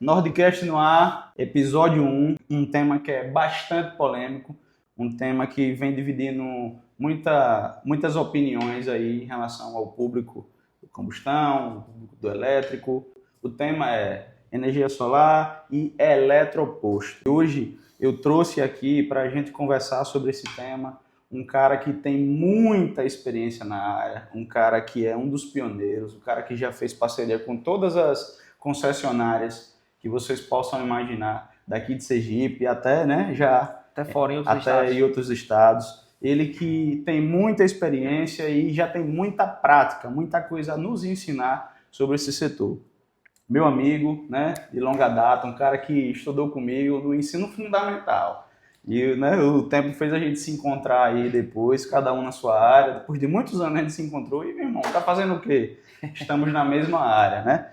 Nordcast no ar, episódio 1, um tema que é bastante polêmico, um tema que vem dividindo muitas opiniões aí em relação ao público do combustão, público do elétrico. O tema é energia solar e eletroposto. E hoje eu trouxe aqui para a gente conversar sobre esse tema um cara que tem muita experiência na área, um cara que é um dos pioneiros, um cara que já fez parceria com todas as concessionárias que vocês possam imaginar, daqui de Sergipe até, né, já até fora em outros até estados. em outros estados. Ele que tem muita experiência e já tem muita prática, muita coisa a nos ensinar sobre esse setor. Meu amigo, né, de longa data, um cara que estudou comigo no ensino fundamental. E, né, o tempo fez a gente se encontrar aí depois, cada um na sua área. Depois de muitos anos a gente se encontrou e, meu irmão, tá fazendo o quê? Estamos na mesma área, né?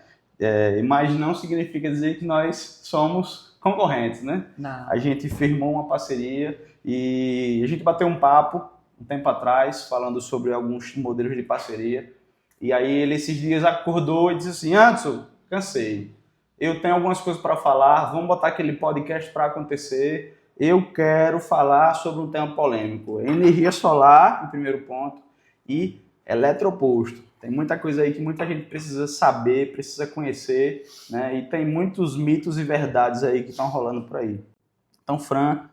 Mas não significa dizer que nós somos concorrentes, né? Não. A gente firmou uma parceria e a gente bateu um papo um tempo atrás, falando sobre alguns modelos de parceria. E aí ele esses dias acordou e disse assim: Anderson, cansei. Eu tenho algumas coisas para falar, vamos botar aquele podcast para acontecer. Eu quero falar sobre um tema polêmico. Energia solar, em primeiro ponto, e eletroposto. Tem muita coisa aí que muita gente precisa saber, precisa conhecer, né? E tem muitos mitos e verdades aí que estão rolando por aí. Então, Fran,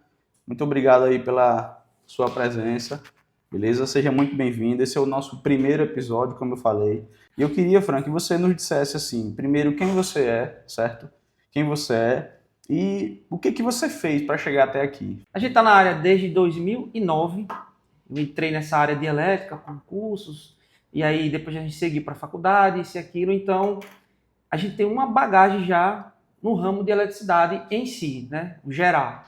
muito obrigado aí pela sua presença, beleza? Seja muito bem-vindo. Esse é o nosso primeiro episódio, como eu falei. E eu queria, Fran, que você nos dissesse assim, primeiro, quem você é, certo? Quem você é e o que você fez para chegar até aqui. A gente está na área desde 2009. Eu entrei nessa área de elétrica, com cursos, e aí depois a gente seguiu para a faculdade, isso e aquilo. Então, a gente tem uma bagagem já no ramo de eletricidade em si, né? O geral.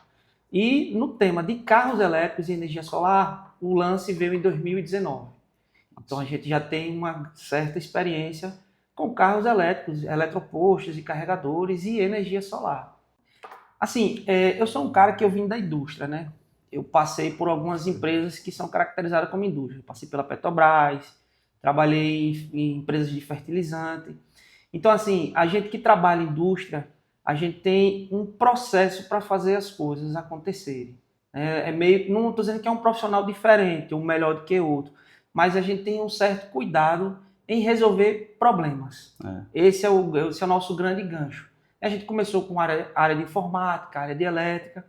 E no tema de carros elétricos e energia solar, o lance veio em 2019. Então, a gente já tem uma certa experiência com carros elétricos, eletropostos e carregadores e energia solar. Assim, eu sou um cara que eu vim da indústria, né? Eu passei por algumas empresas que são caracterizadas como indústria. Eu passei pela Petrobras, trabalhei em empresas de fertilizante. Então, assim, a gente que trabalha em indústria, a gente tem um processo para fazer as coisas acontecerem. Não estou dizendo que é um profissional diferente, um melhor do que outro, mas a gente tem um certo cuidado em resolver problemas. Esse é o nosso grande gancho. A gente começou com área de informática, área de elétrica,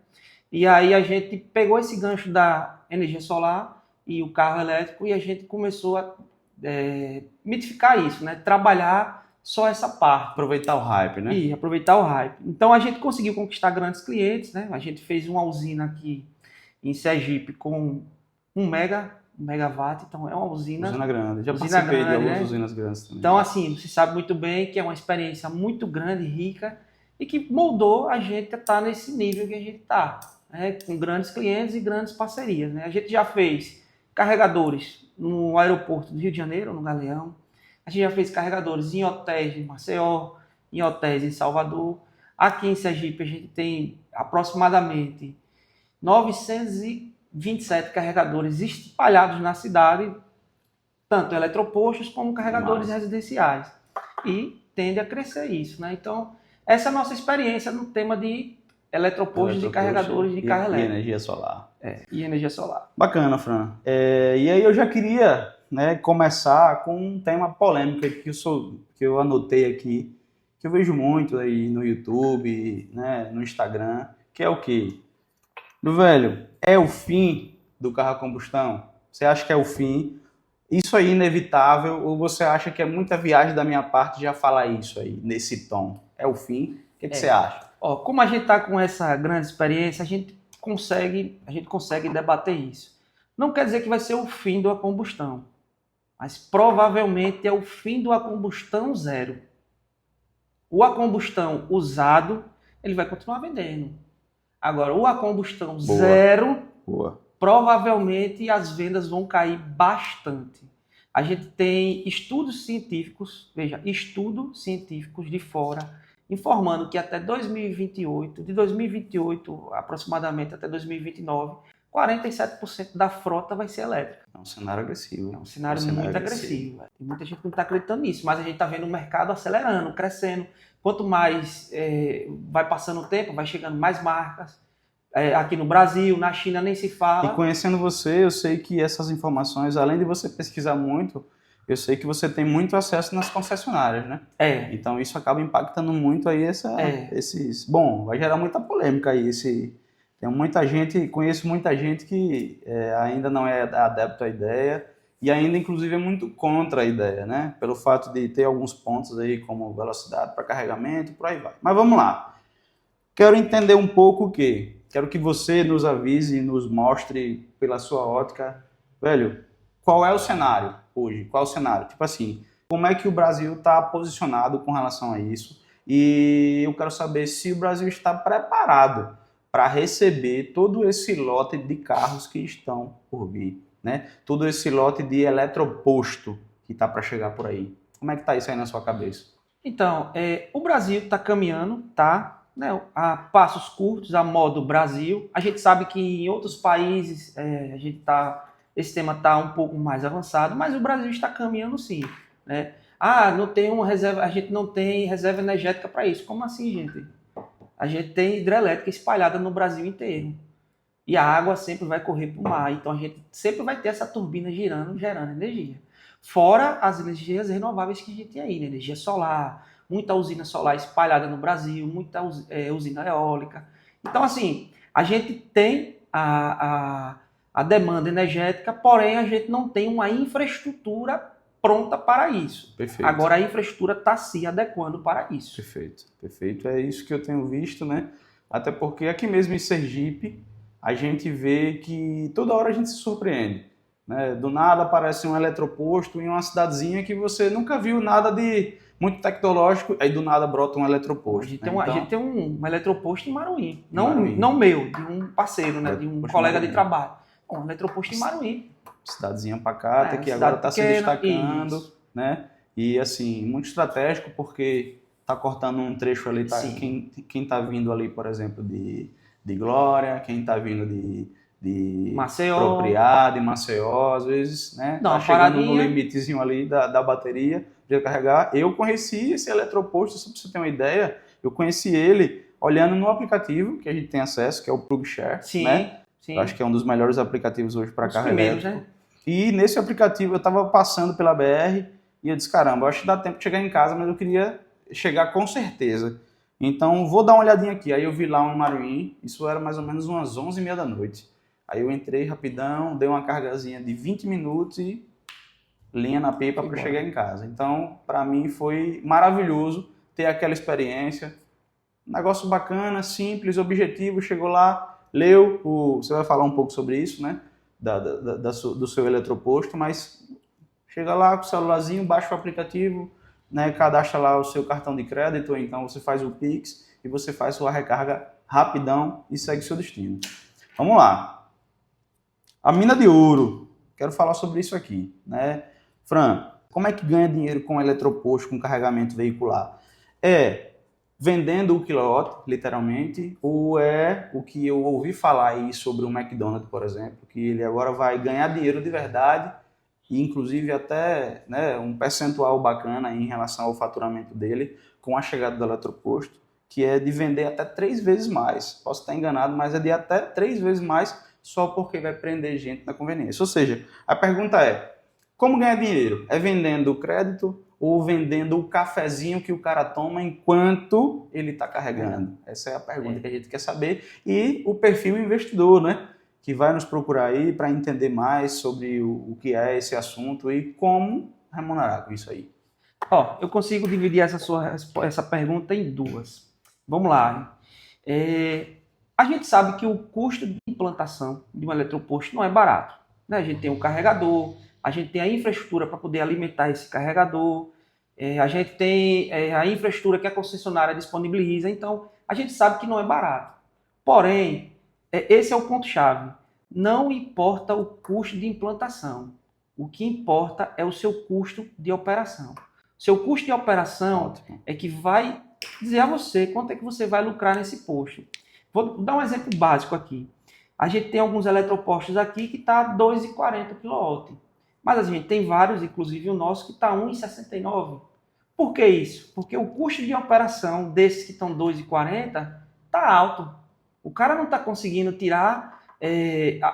e aí a gente pegou esse gancho da energia solar e o carro elétrico e a gente começou a mitificar isso, né? Trabalhar só essa parte. Aproveitar o hype, né? E aproveitar o hype. Então a gente conseguiu conquistar grandes clientes, né? A gente fez uma usina aqui em Sergipe com 1 megawatt, então é uma usina grande. Já usina participei grande, de algumas né? usinas grandes também. Então, assim, você sabe muito bem que é uma experiência muito grande, rica, e que moldou a gente a estar nesse nível que a gente está, né? Com grandes clientes e grandes parcerias, né? A gente já fez carregadores no aeroporto do Rio de Janeiro, no Galeão. A gente já fez carregadores em hotéis em Maceió, em hotéis em Salvador. Aqui em Sergipe a gente tem aproximadamente 927 carregadores espalhados na cidade, tanto eletropostos como carregadores residenciais. E tende a crescer isso, né? Então, essa é a nossa experiência no tema de eletropostos e carregadores de carro elétrico. E energia solar. E energia solar. Bacana, Fran. E aí eu já queria, né, começar com um tema polêmico que eu anotei aqui, que eu vejo muito aí no YouTube, né, no Instagram, que é o quê? Meu velho, é o fim do carro a combustão? Você acha que é o fim? Isso aí é inevitável ou você acha que é muita viagem da minha parte já falar isso aí, nesse tom? É o fim? O que você acha? Como a gente está com essa grande experiência, a gente consegue debater isso. Não quer dizer que vai ser o fim da combustão, mas provavelmente é o fim do a combustão zero. O a combustão usado, ele vai continuar vendendo. Agora, o a combustão zero, provavelmente as vendas vão cair bastante. A gente tem estudos científicos de fora, informando que até 2028, de 2028 aproximadamente até 2029, 47% da frota vai ser elétrica. É um cenário agressivo. É um cenário muito agressivo. Tem muita gente que não está acreditando nisso, mas a gente está vendo o mercado acelerando, crescendo, Quanto mais vai passando o tempo, vai chegando mais marcas. Aqui no Brasil, na China nem se fala. E conhecendo você, eu sei que essas informações, além de você pesquisar muito, eu sei que você tem muito acesso nas concessionárias, né? Então isso acaba impactando muito aí esses... Bom, vai gerar muita polêmica aí. Tem muita gente, conheço muita gente que ainda não é adepto à ideia e ainda, inclusive, é muito contra a ideia, né? Pelo fato de ter alguns pontos aí, como velocidade para carregamento, por aí vai. Mas vamos lá. Quero entender um pouco o quê? Quero que você nos avise e nos mostre pela sua ótica, velho, qual é o cenário hoje? Qual é o cenário? Tipo assim, como é que o Brasil está posicionado com relação a isso? E eu quero saber se o Brasil está preparado para receber todo esse lote de carros que estão por vir, né? Todo esse lote de eletroposto que está para chegar por aí. Como é que está isso aí na sua cabeça? Então, o Brasil está caminhando, tá? Né, a passos curtos, a modo Brasil. A gente sabe que em outros países esse tema está um pouco mais avançado, mas o Brasil está caminhando sim. Né? Não tem uma reserva, a gente não tem reserva energética para isso. Como assim, gente? A gente tem hidrelétrica espalhada no Brasil inteiro. E a água sempre vai correr para o mar. Então a gente sempre vai ter essa turbina girando, gerando energia. Fora as energias renováveis que a gente tem aí, né? Energia solar, muita usina solar espalhada no Brasil, muita usina eólica. Então, assim, a gente tem a demanda energética, porém a gente não tem uma infraestrutura pronta para isso. Perfeito. Agora a infraestrutura está se adequando para isso. Perfeito, perfeito. É isso que eu tenho visto, né? Até porque aqui mesmo em Sergipe, a gente vê que toda hora a gente se surpreende. Né? Do nada aparece um eletroposto em uma cidadezinha que você nunca viu nada de muito tecnológico, aí do nada brota um eletroposto. A gente tem um eletroposto em Maruim. Não meu, de um parceiro, né? De um colega de trabalho. Um eletroposto em Maruim. Cidadezinha pacata, que agora está se destacando, né? E assim, muito estratégico, porque está cortando um trecho ali, quem está vindo ali, por exemplo, de Glória, quem está vindo de Maceió, Propriá, de Maceió, às vezes, né? Tá chegando no limitezinho ali da bateria de carregar. Eu conheci esse eletroposto, só para você ter uma ideia, eu conheci ele olhando no aplicativo que a gente tem acesso, que é o PlugShare, né? Sim. Eu acho que é um dos melhores aplicativos hoje para carregar. Primeiros, né? E nesse aplicativo eu estava passando pela BR e eu disse, caramba, eu acho que dá tempo de chegar em casa, mas eu queria chegar com certeza. Então vou dar uma olhadinha aqui. Aí eu vi lá um Maruim, isso era mais ou menos umas 11h30 da noite. Aí eu entrei rapidão, dei uma cargazinha de 20 minutos e linha na pipa para chegar em casa. Então, para mim foi maravilhoso ter aquela experiência. Negócio bacana, simples, objetivo. Chegou lá, leu, você vai falar um pouco sobre isso, né? Do seu eletroposto, mas chega lá com o celularzinho, baixa o aplicativo, né? Cadastra lá o seu cartão de crédito, ou então você faz o Pix e você faz sua recarga rapidão e segue seu destino. Vamos lá. A mina de ouro. Quero falar sobre isso aqui, né? Fran, como é que ganha dinheiro com eletroposto, com carregamento veicular? É vendendo o quilowatt, literalmente, ou é o que eu ouvi falar aí sobre o McDonald's, por exemplo, que ele agora vai ganhar dinheiro de verdade e inclusive até, né, um percentual bacana em relação ao faturamento dele com a chegada do eletroposto, que é de vender até 3 vezes mais. Posso estar enganado, mas é de até 3 vezes mais só porque vai prender gente na conveniência. Ou seja, a pergunta é, como ganhar dinheiro? É vendendo o crédito ou vendendo o cafezinho que o cara toma enquanto ele está carregando? Essa é a pergunta que a gente quer saber. E o perfil investidor, né? Que vai nos procurar aí para entender mais sobre o que é esse assunto e como remunerar com isso aí. Eu consigo dividir essa pergunta em duas. Vamos lá. A gente sabe que o custo de implantação de um eletroposto não é barato. Né? A gente tem um carregador, a gente tem a infraestrutura para poder alimentar esse carregador, a gente tem a infraestrutura que a concessionária disponibiliza, então a gente sabe que não é barato. Porém, esse é o ponto-chave. Não importa o custo de implantação. O que importa é o seu custo de operação. Seu custo de operação é que vai dizer a você quanto é que você vai lucrar nesse posto. Vou dar um exemplo básico aqui. A gente tem alguns eletropostos aqui que está 2,40 kW. Mas a gente tem vários, inclusive o nosso, que está 1,69. Por que isso? Porque o custo de operação desses que estão 2,40 está alto. O cara não está conseguindo tirar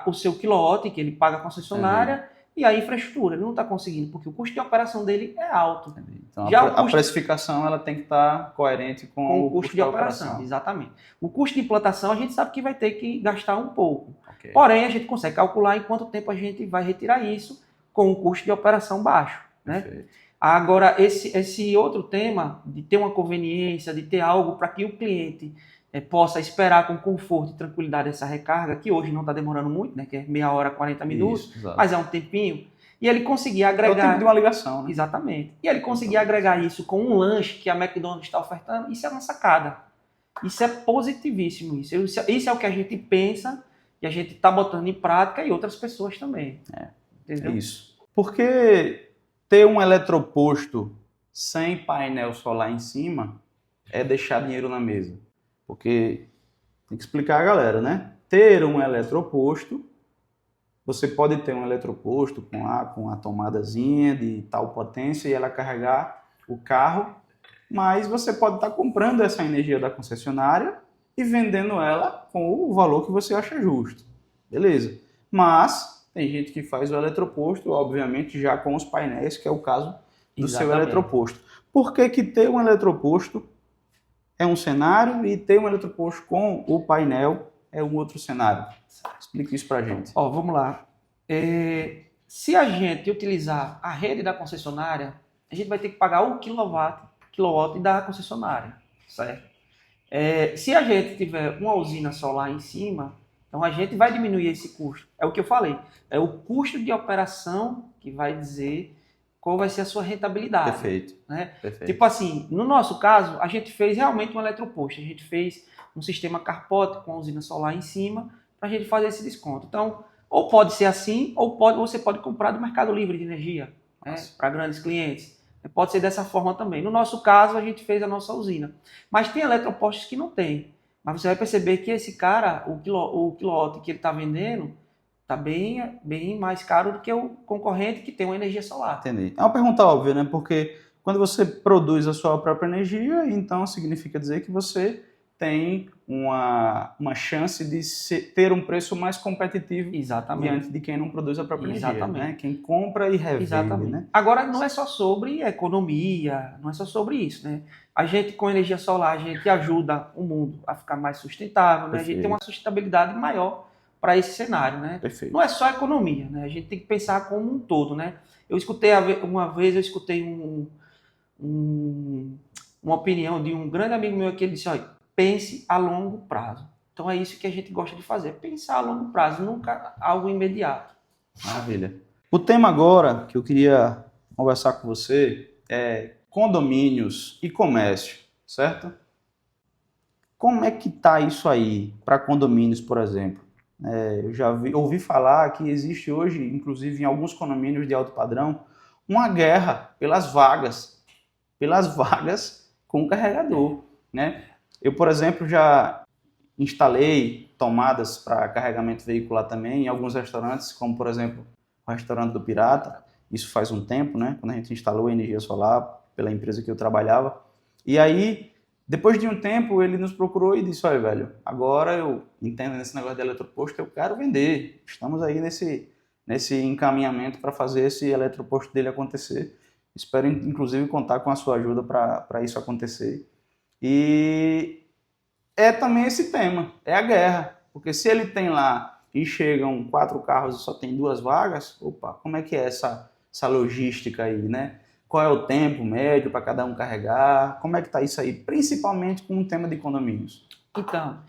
o seu quilowatt que ele paga à concessionária e a infraestrutura. Ele não está conseguindo, porque o custo de operação dele é alto. Então, Já a precificação ela tem que estar coerente com o custo de operação. Exatamente. O custo de implantação a gente sabe que vai ter que gastar um pouco. Okay. Porém, a gente consegue calcular em quanto tempo a gente vai retirar isso com o custo de operação baixo. Né? Agora, esse outro tema de ter uma conveniência, de ter algo para que o cliente possa esperar com conforto e tranquilidade essa recarga, que hoje não está demorando muito, né? Que é meia hora, 40 minutos, isso, mas é um tempinho, e ele conseguir agregar... É o tempo de uma ligação, né? Exatamente. E ele conseguir agregar isso com um lanche que a McDonald's está ofertando, isso é uma sacada. Isso é positivíssimo. Isso é o que a gente pensa e a gente está botando em prática e outras pessoas também. Entendeu? É isso. Porque ter um eletroposto sem painel solar em cima é deixar dinheiro na mesa. Porque tem que explicar a galera, né? Ter um eletroposto, você pode ter um eletroposto com a tomadazinha de tal potência e ela carregar o carro, mas você pode estar comprando essa energia da concessionária e vendendo ela com o valor que você acha justo. Beleza. Mas tem gente que faz o eletroposto, obviamente, já com os painéis, que é o caso do seu eletroposto. Por que ter um eletroposto é um cenário e ter um eletroposto com o painel é um outro cenário? Explique isso pra gente. Vamos lá. Se a gente utilizar a rede da concessionária, a gente vai ter que pagar o quilowatt da concessionária, certo? Se a gente tiver uma usina solar em cima, então a gente vai diminuir esse custo. É o que eu falei. É o custo de operação que vai dizer qual vai ser a sua rentabilidade. Perfeito. Né? Perfeito. Tipo assim, no nosso caso, a gente fez realmente um eletroposto. A gente fez um sistema carport com a usina solar em cima para a gente fazer esse desconto. Então, ou pode ser assim, ou você pode comprar do Mercado Livre de energia, né, para grandes clientes. Pode ser dessa forma também. No nosso caso, a gente fez a nossa usina. Mas tem eletropostos que não tem. Mas você vai perceber que esse cara, o quilowatt que ele está vendendo, está bem mais caro do que o concorrente que tem uma energia solar. Entendi. É uma pergunta óbvia, né? Porque quando você produz a sua própria energia, então significa dizer que você tem uma chance de ter um preço mais competitivo. Exatamente. Diante de quem não produz a própria Exatamente. energia, né? Quem compra e revende. Exatamente. Né? Agora, não é só sobre economia, não é só sobre isso, né? A gente, com energia solar, a gente ajuda o mundo a ficar mais sustentável, né? A gente tem uma sustentabilidade maior para esse cenário, né? Perfeito. Não é só economia, né? A gente tem que pensar como um todo, né? Uma vez eu escutei uma opinião de um grande amigo meu que ele disse, olha, pense a longo prazo. Então é isso que a gente gosta de fazer, pensar a longo prazo, nunca algo imediato. Maravilha. O tema agora que eu queria conversar com você é condomínios e comércio, certo? Como é que tá isso aí para condomínios, por exemplo? Eu já ouvi falar que existe hoje, inclusive em alguns condomínios de alto padrão, uma guerra pelas vagas com carregador, né? Eu, por exemplo, já instalei tomadas para carregamento veicular também em alguns restaurantes, como, por exemplo, o restaurante do Pirata. Isso faz um tempo, né? Quando a gente instalou a energia solar pela empresa que eu trabalhava. E aí, depois de um tempo, ele nos procurou e disse, olha, velho, agora eu entendo nesse negócio de eletroposto, eu quero vender. Estamos aí nesse encaminhamento para fazer esse eletroposto dele acontecer. Espero, inclusive, contar com a sua ajuda para isso acontecer. E é também esse tema, é a guerra. Porque se ele tem lá e chegam 4 carros e só tem 2 vagas, opa, como é que é essa logística aí, né? Qual é o tempo médio para cada um carregar? Como é que está isso aí? Principalmente com o tema de condomínios. Então,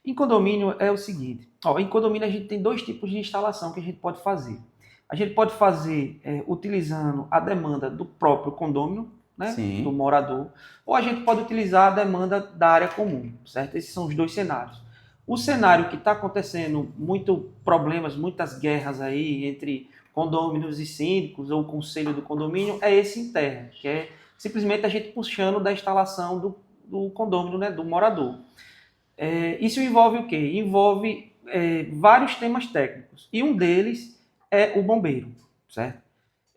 em condomínio é o seguinte. Em condomínio a gente tem 2 tipos de instalação que a gente pode fazer. A gente pode fazer utilizando a demanda do próprio condômino, né, do morador, ou a gente pode utilizar a demanda da área comum, certo? Esses são os 2 cenários. O cenário que está acontecendo, muitas guerras aí entre condôminos e síndicos, ou o conselho do condomínio, é esse interno, que é simplesmente a gente puxando da instalação do condômino, né, do morador. Isso envolve o quê? Envolve vários temas técnicos, e um deles é o bombeiro, certo?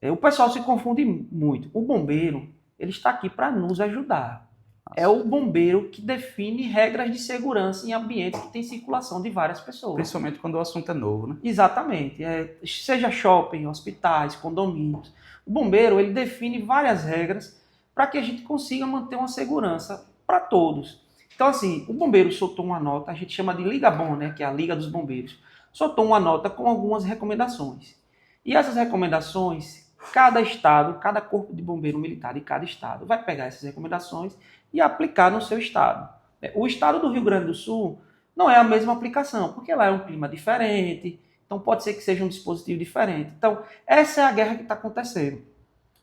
O pessoal se confunde muito. O bombeiro, ele está aqui para nos ajudar. É o bombeiro que define regras de segurança em ambientes que tem circulação de várias pessoas. Principalmente quando o assunto é novo, né? Exatamente. Seja shopping, hospitais, condomínios. O bombeiro, ele define várias regras para que a gente consiga manter uma segurança para todos. Então, assim, o bombeiro soltou uma nota, a gente chama de Liga Bom, né, que é a Liga dos Bombeiros. Soltou uma nota com algumas recomendações. E essas recomendações, cada estado, cada corpo de bombeiro militar de cada estado vai pegar essas recomendações e aplicar no seu estado. O estado do Rio Grande do Sul não é a mesma aplicação, porque lá é um clima diferente, então pode ser que seja um dispositivo diferente. Então, essa é a guerra que está acontecendo.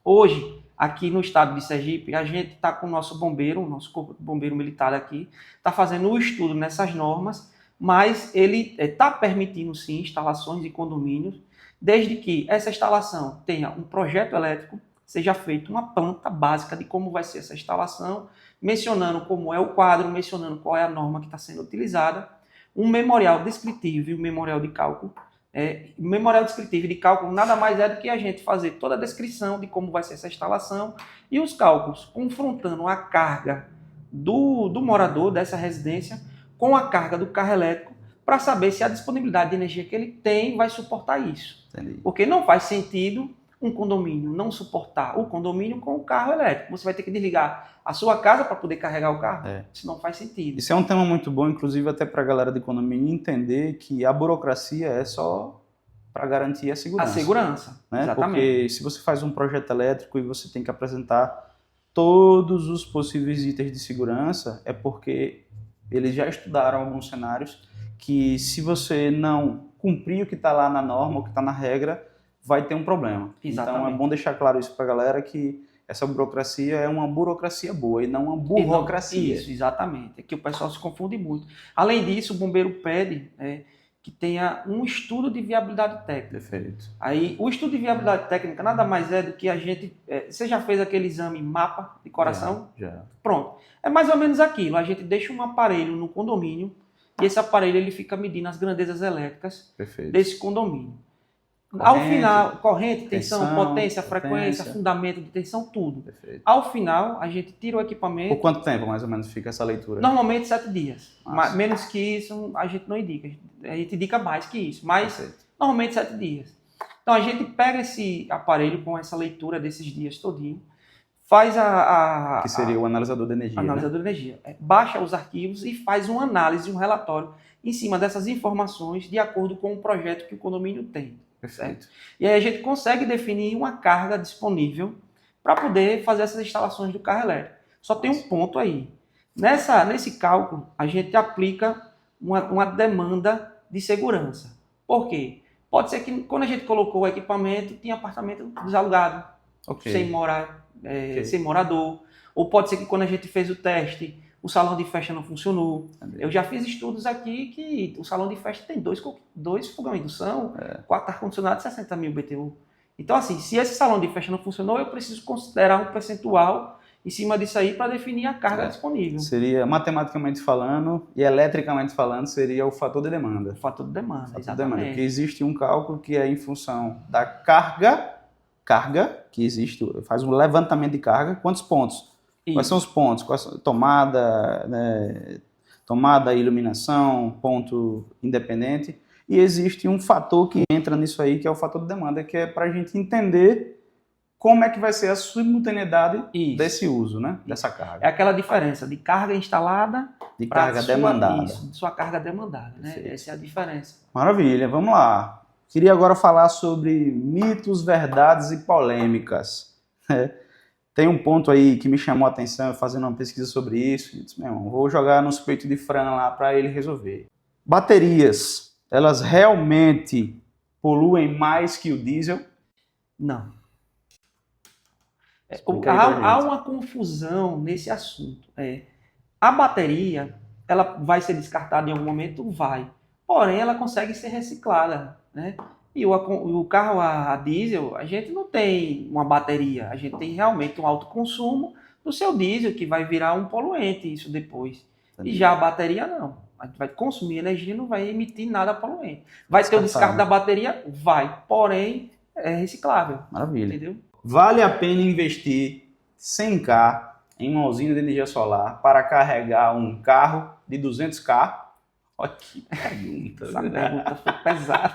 Hoje, aqui no estado de Sergipe, a gente está com o nosso bombeiro, o nosso corpo de bombeiro militar aqui, está fazendo um estudo nessas normas, mas ele está permitindo, sim, instalações de condomínios, desde que essa instalação tenha um projeto elétrico, seja feita uma planta básica de como vai ser essa instalação, mencionando como é o quadro, mencionando qual é a norma que está sendo utilizada, um memorial descritivo e um memorial de cálculo. O memorial descritivo e de cálculo nada mais é do que a gente fazer toda a descrição de como vai ser essa instalação e os cálculos, confrontando a carga do morador dessa residência com a carga do carro elétrico, para saber se a disponibilidade de energia que ele tem vai suportar isso. Entendi. Porque não faz sentido um condomínio não suportar o condomínio com o carro elétrico. Você vai ter que desligar a sua casa para poder carregar o carro. Isso não faz sentido. Isso é um tema muito bom, inclusive até para a galera de condomínio entender que a burocracia é só para garantir a segurança. A segurança, né? Exatamente. Porque se você faz um projeto elétrico e você tem que apresentar todos os possíveis itens de segurança, é porque eles já estudaram alguns cenários que se você não cumprir o que está lá na norma, o que está na regra, vai ter um problema. Exatamente. Então é bom deixar claro isso para a galera, que essa burocracia é uma burocracia boa e não uma burocracia. Isso, exatamente. É que o pessoal se confunde muito. Além disso, o bombeiro pede que tenha um estudo de viabilidade técnica. Perfeito. Aí, o estudo de viabilidade técnica nada mais é do que a gente... você já fez aquele exame mapa de coração? Já. Pronto. É mais ou menos aquilo. A gente deixa um aparelho no condomínio e esse aparelho ele fica medindo as grandezas elétricas Perfeito. desse condomínio. Corrente, ao final, corrente, tensão, tensão, frequência, fundamento de tensão, tudo. Perfeito. Ao final, a gente tira o equipamento. Por quanto tempo, mais ou menos, fica essa leitura? Normalmente 7 dias. Nossa. Menos que isso, a gente não indica. A gente indica mais que isso. Mas, Perfeito. normalmente 7 dias. Então, a gente pega esse aparelho com essa leitura desses dias todinho, faz que seria o analisador de energia. Analisador de energia. Baixa os arquivos e faz uma análise, um relatório em cima dessas informações de acordo com o projeto que o condomínio tem. Perfeito. Certo? E aí a gente consegue definir uma carga disponível para poder fazer essas instalações do carro elétrico. Só tem um ponto aí. Nesse cálculo, a gente aplica uma demanda de segurança. Por quê? Pode ser que quando a gente colocou o equipamento, tinha apartamento desalugado, sem morador. Ou pode ser que quando a gente fez o teste, o salão de festa não funcionou. Eu já fiz estudos aqui que o salão de festa tem dois fogões de indução, 4 ar-condicionados e 60 mil BTU. Então, assim, se esse salão de festa não funcionou, eu preciso considerar um percentual em cima disso aí para definir a carga disponível. Seria, matematicamente falando e eletricamente falando, seria o fator de demanda. O fator de demanda, exatamente. exatamente. Porque existe um cálculo que é em função da carga que existe, faz um levantamento de carga, quantos pontos? Isso. Quais são os pontos? Tomada, tomada, iluminação, ponto independente. E existe um fator que entra nisso aí, que é o fator de demanda, que é para a gente entender como é que vai ser a simultaneidade desse uso, né? Dessa carga. É aquela diferença de carga instalada de carga demandada. Isso, de sua carga demandada, né? Essa é a diferença. Maravilha, vamos lá. Queria agora falar sobre mitos, verdades e polêmicas. Tem um ponto aí que me chamou a atenção, fazendo uma pesquisa sobre isso, e disse, meu irmão, vou jogar nos peitos de frango lá para ele resolver. Baterias, elas realmente poluem mais que o diesel? Não. Há uma confusão nesse assunto. A bateria, ela vai ser descartada em algum momento? Vai. Porém, ela consegue ser reciclada, né? E o carro a diesel, a gente não tem uma bateria, a gente tem realmente um alto consumo do seu diesel, que vai virar um poluente isso depois. Entendi. E já a bateria não. A gente vai consumir energia e não vai emitir nada poluente. Vai ter o descarte da bateria? Vai. Porém, é reciclável. Maravilha. Entendeu? Vale a pena investir 100k em uma usina de energia solar para carregar um carro de 200k? Olha que pergunta. Essa pergunta foi pesada.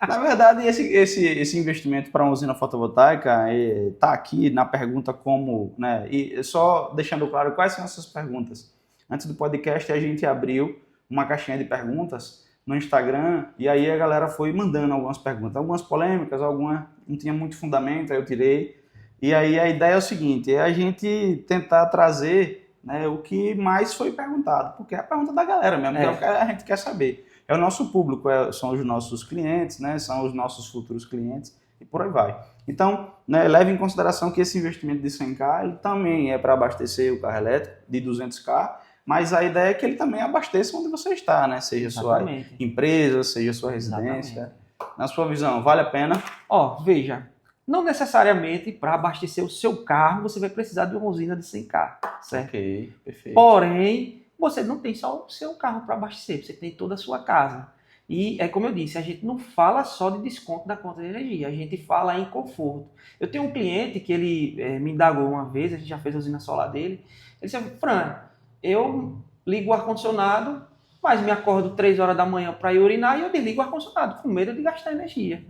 Na verdade, esse investimento para uma usina fotovoltaica está aqui na pergunta como, né? E só deixando claro quais são essas perguntas. Antes do podcast, a gente abriu uma caixinha de perguntas no Instagram e aí a galera foi mandando algumas perguntas, algumas polêmicas, algumas não tinha muito fundamento, aí eu tirei. E aí a ideia é o seguinte, é a gente tentar trazer, né, o que mais foi perguntado, porque é a pergunta da galera mesmo, que é o que a gente quer saber. É o nosso público, são os nossos clientes, né, são os nossos futuros clientes e por aí vai. Então, né, leve em consideração que esse investimento de 100k ele também é para abastecer o carro elétrico de 200k, mas a ideia é que ele também abasteça onde você está, né? Seja Exatamente. sua empresa, seja sua residência. Na sua visão, vale a pena? Ó, veja, não necessariamente para abastecer o seu carro você vai precisar de uma usina de 100k, certo? Ok, perfeito. Porém, você não tem só o seu carro para abastecer, você tem toda a sua casa. E é como eu disse, a gente não fala só de desconto da conta de energia, a gente fala em conforto. Eu tenho um cliente que ele me indagou uma vez, a gente já fez a usina solar dele, ele disse, Fran, eu ligo o ar-condicionado, mas me acordo 3 horas da manhã para ir urinar e eu desligo o ar-condicionado, com medo de gastar energia.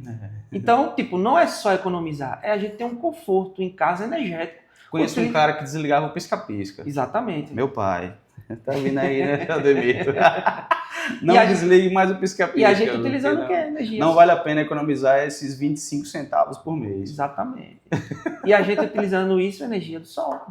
Então, tipo, não é só economizar, é a gente ter um conforto em casa energético. Conheço um cara que desligava o pisca-pisca. Exatamente. Meu pai. Tá vindo aí, né, Ademir? Não desligue mais o pisca-pisca. E a gente utilizando o quê? Energia. Não vale a pena economizar esses 25 centavos por mês. Exatamente. E a gente utilizando isso, energia do sol.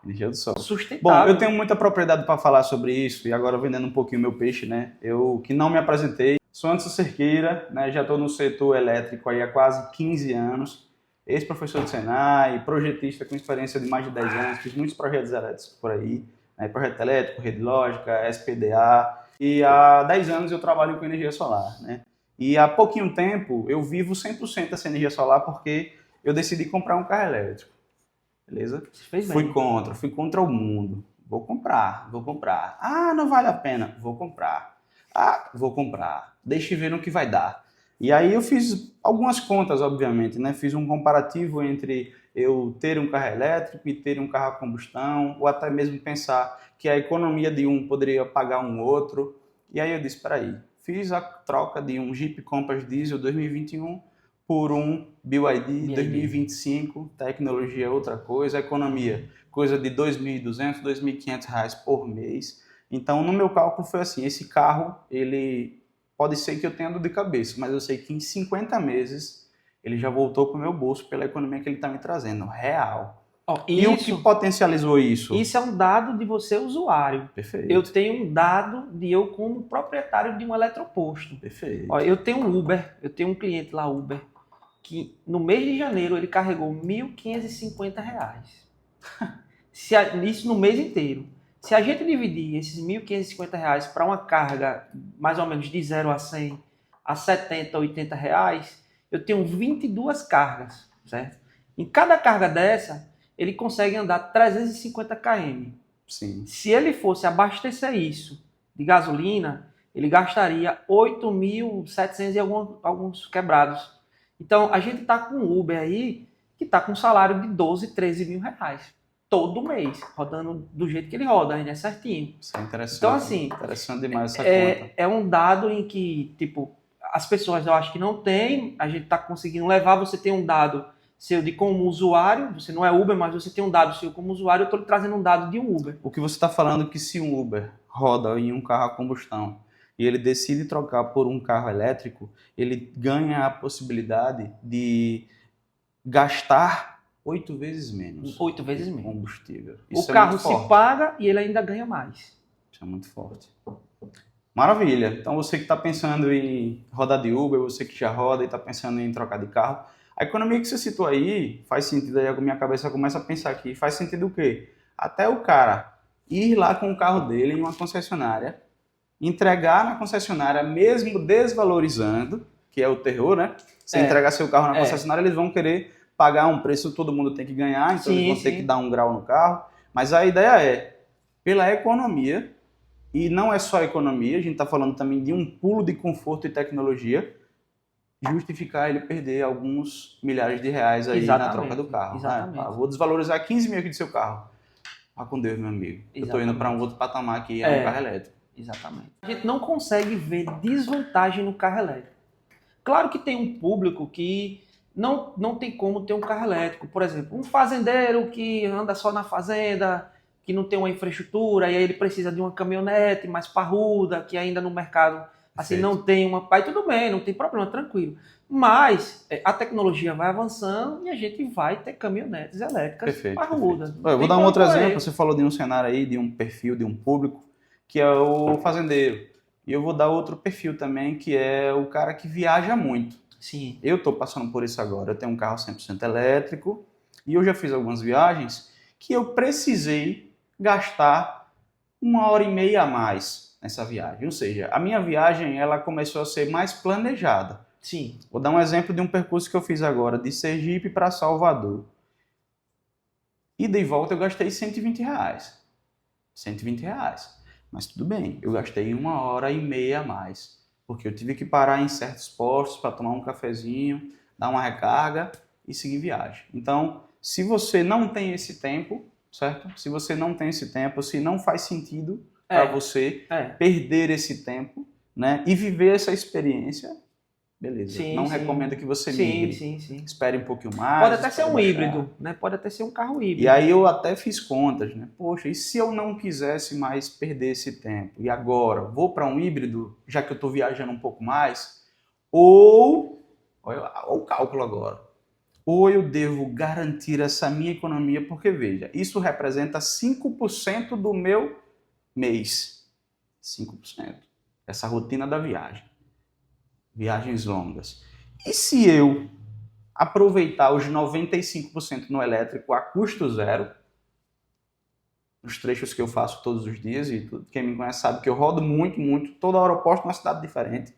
Energia do sol. Sustentável. Bom, eu tenho muita propriedade para falar sobre isso e agora vendendo um pouquinho meu peixe, né? Eu que não me apresentei, sou Anderson Cerqueira, né? Já estou no setor elétrico aí há quase 15 anos. Ex-professor de Senai, projetista com experiência de mais de 10 anos, fiz muitos projetos elétricos por aí, né? Projeto elétrico, rede lógica, SPDA. E há 10 anos eu trabalho com energia solar, né? E há pouquinho tempo eu vivo 100% dessa energia solar porque eu decidi comprar um carro elétrico. Beleza? Fui contra o mundo. Vou comprar. Ah, não vale a pena. Vou comprar. Ah, vou comprar. Deixa eu ver no que vai dar. E aí eu fiz algumas contas, obviamente, né? Fiz um comparativo entre eu ter um carro elétrico e ter um carro a combustão, ou até mesmo pensar que a economia de um poderia pagar um outro. E aí eu disse, peraí, fiz a troca de um Jeep Compass Diesel 2021 por um BYD 2025, tecnologia é outra coisa, economia, coisa de R$ 2.200, R$ 2.500 por mês. Então, no meu cálculo foi assim, esse carro, ele pode ser que eu tenha dor de cabeça, mas eu sei que em 50 meses ele já voltou para o meu bolso pela economia que ele está me trazendo, real. E o que potencializou isso? Isso é um dado de você, usuário. Perfeito. Eu tenho um dado de eu como proprietário de um eletroposto. Perfeito. Ó, eu tenho um Uber, eu tenho um cliente lá, Uber, que no mês de janeiro ele carregou R$ 1.550. Isso no mês inteiro. Se a gente dividir esses R$ 1.550 para uma carga mais ou menos de 0 a 100 a 70, 80 reais, eu tenho 22 cargas, certo? Em cada carga dessa, ele consegue andar 350 km. Sim. Se ele fosse abastecer isso de gasolina, ele gastaria 8.700 e alguns quebrados. Então, a gente está com um Uber aí que está com um salário de 12, 13 mil reais. Todo mês, rodando do jeito que ele roda, né, certinho. Isso é interessante. Então, assim, interessante demais essa conta. É um dado em que, tipo, as pessoas eu acho que não têm, a gente está conseguindo levar, você tem um dado seu de como usuário, você não é Uber, mas você tem um dado seu como usuário, eu estou trazendo um dado de um Uber. O que você está falando é que se um Uber roda em um carro a combustão e ele decide trocar por um carro elétrico, ele ganha a possibilidade de gastar 8 vezes menos. 8 vezes menos. Combustível. Isso o carro se paga e ele ainda ganha mais. Isso é muito forte. Maravilha. Então você que está pensando em rodar de Uber, você que já roda e está pensando em trocar de carro, a economia que você citou aí faz sentido, aí a minha cabeça começa a pensar aqui, faz sentido o quê? Até o cara ir lá com o carro dele em uma concessionária, entregar na concessionária mesmo desvalorizando, que é o terror, né? Você entregar seu carro na concessionária, eles vão querer pagar um preço que todo mundo tem que ganhar, então eles vão ter que dar um grau no carro. Mas a ideia é, pela economia, e não é só economia, a gente está falando também de um pulo de conforto e tecnologia, justificar ele perder alguns milhares de reais aí na troca do carro. Exatamente. Né? Vou desvalorizar 15 mil aqui do seu carro. Vá com Deus, meu amigo. Eu tô indo para um outro patamar aqui, é um carro elétrico. Exatamente. A gente não consegue ver desvantagem no carro elétrico. Claro que tem um público que não tem como ter um carro elétrico. Por exemplo, um fazendeiro que anda só na fazenda, que não tem uma infraestrutura, e aí ele precisa de uma caminhonete mais parruda, que ainda no mercado assim não tem uma... Aí tudo bem, não tem problema, tranquilo. Mas a tecnologia vai avançando e a gente vai ter caminhonetes elétricas parrudas. Perfeito. Eu vou dar um outro exemplo. Você falou de um cenário aí, de um perfil, de um público, que é o fazendeiro. E eu vou dar outro perfil também, que é o cara que viaja muito. Sim. Eu estou passando por isso agora. Eu tenho um carro 100% elétrico e eu já fiz algumas viagens que eu precisei gastar 1h30 a mais nessa viagem. Ou seja, a minha viagem ela começou a ser mais planejada. Sim. Vou dar um exemplo de um percurso que eu fiz agora, de Sergipe para Salvador. Ida e volta eu gastei R$120. R$120. Mas tudo bem, eu gastei 1h30 a mais. Porque eu tive que parar em certos postos para tomar um cafezinho, dar uma recarga e seguir viagem. Então, se você não tem esse tempo, certo? Se você não tem esse tempo, se não faz sentido para você perder esse tempo, né? E viver essa experiência, beleza. Não recomendo que você migre. Sim. Espere um pouquinho mais. Pode até ser um híbrido, né? Pode até ser um carro híbrido. E aí eu até fiz contas, né? Poxa, e se eu não quisesse mais perder esse tempo? E agora? Vou para um híbrido, já que eu estou viajando um pouco mais? Ou, olha o cálculo agora, ou eu devo garantir essa minha economia, porque veja, isso representa 5% do meu mês. 5%. Essa rotina da viagem. Viagens longas. E se eu aproveitar os 95% no elétrico a custo zero, nos trechos que eu faço todos os dias, e tudo, quem me conhece sabe que eu rodo muito, toda hora eu posto numa cidade diferente.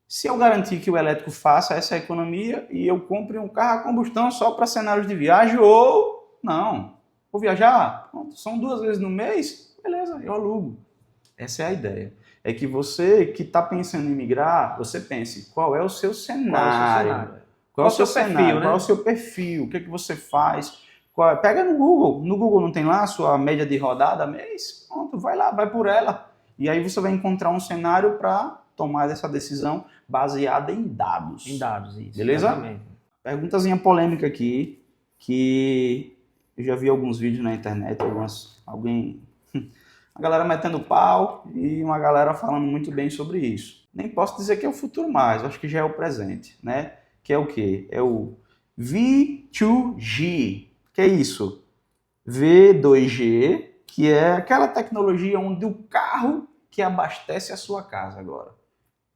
Se eu garantir que o elétrico faça essa economia e eu compre um carro a combustão só para cenários de viagem, ou não, vou viajar, são 2 vezes no mês, beleza, eu alugo. Essa é a ideia. É que você que está pensando em migrar, você pense, qual é o seu cenário? Qual é o seu perfil, né? Qual é o seu perfil? O que você faz? Pega no Google. No Google não tem lá a sua média de rodada mês? Pronto, vai lá, vai por ela. E aí você vai encontrar um cenário para tomar essa decisão baseada em dados. Em dados, isso. Beleza? Exatamente. Perguntazinha polêmica aqui, que eu já vi alguns vídeos na internet, a galera metendo pau e uma galera falando muito bem sobre isso. Nem posso dizer que é o futuro mais, acho que já é o presente, né? Que é o quê? É o V2G. Que é isso? V2G, que é aquela tecnologia onde o carro que abastece a sua casa agora.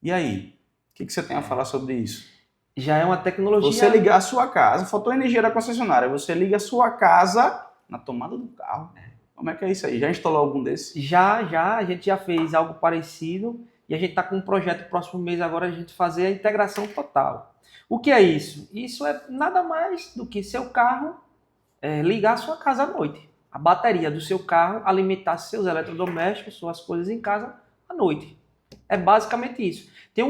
E aí? O que você tem a falar sobre isso? Já é uma tecnologia... Você ligar a sua casa, faltou energia da concessionária, você liga a sua casa na tomada do carro. Como é que é isso aí? Já instalou algum desses? Já, a gente já fez algo parecido e a gente está com um projeto próximo mês agora a gente fazer a integração total. O que é isso? Isso é nada mais do que seu carro ligar a sua casa à noite. A bateria do seu carro alimentar seus eletrodomésticos, suas coisas em casa à noite. É basicamente isso. Tem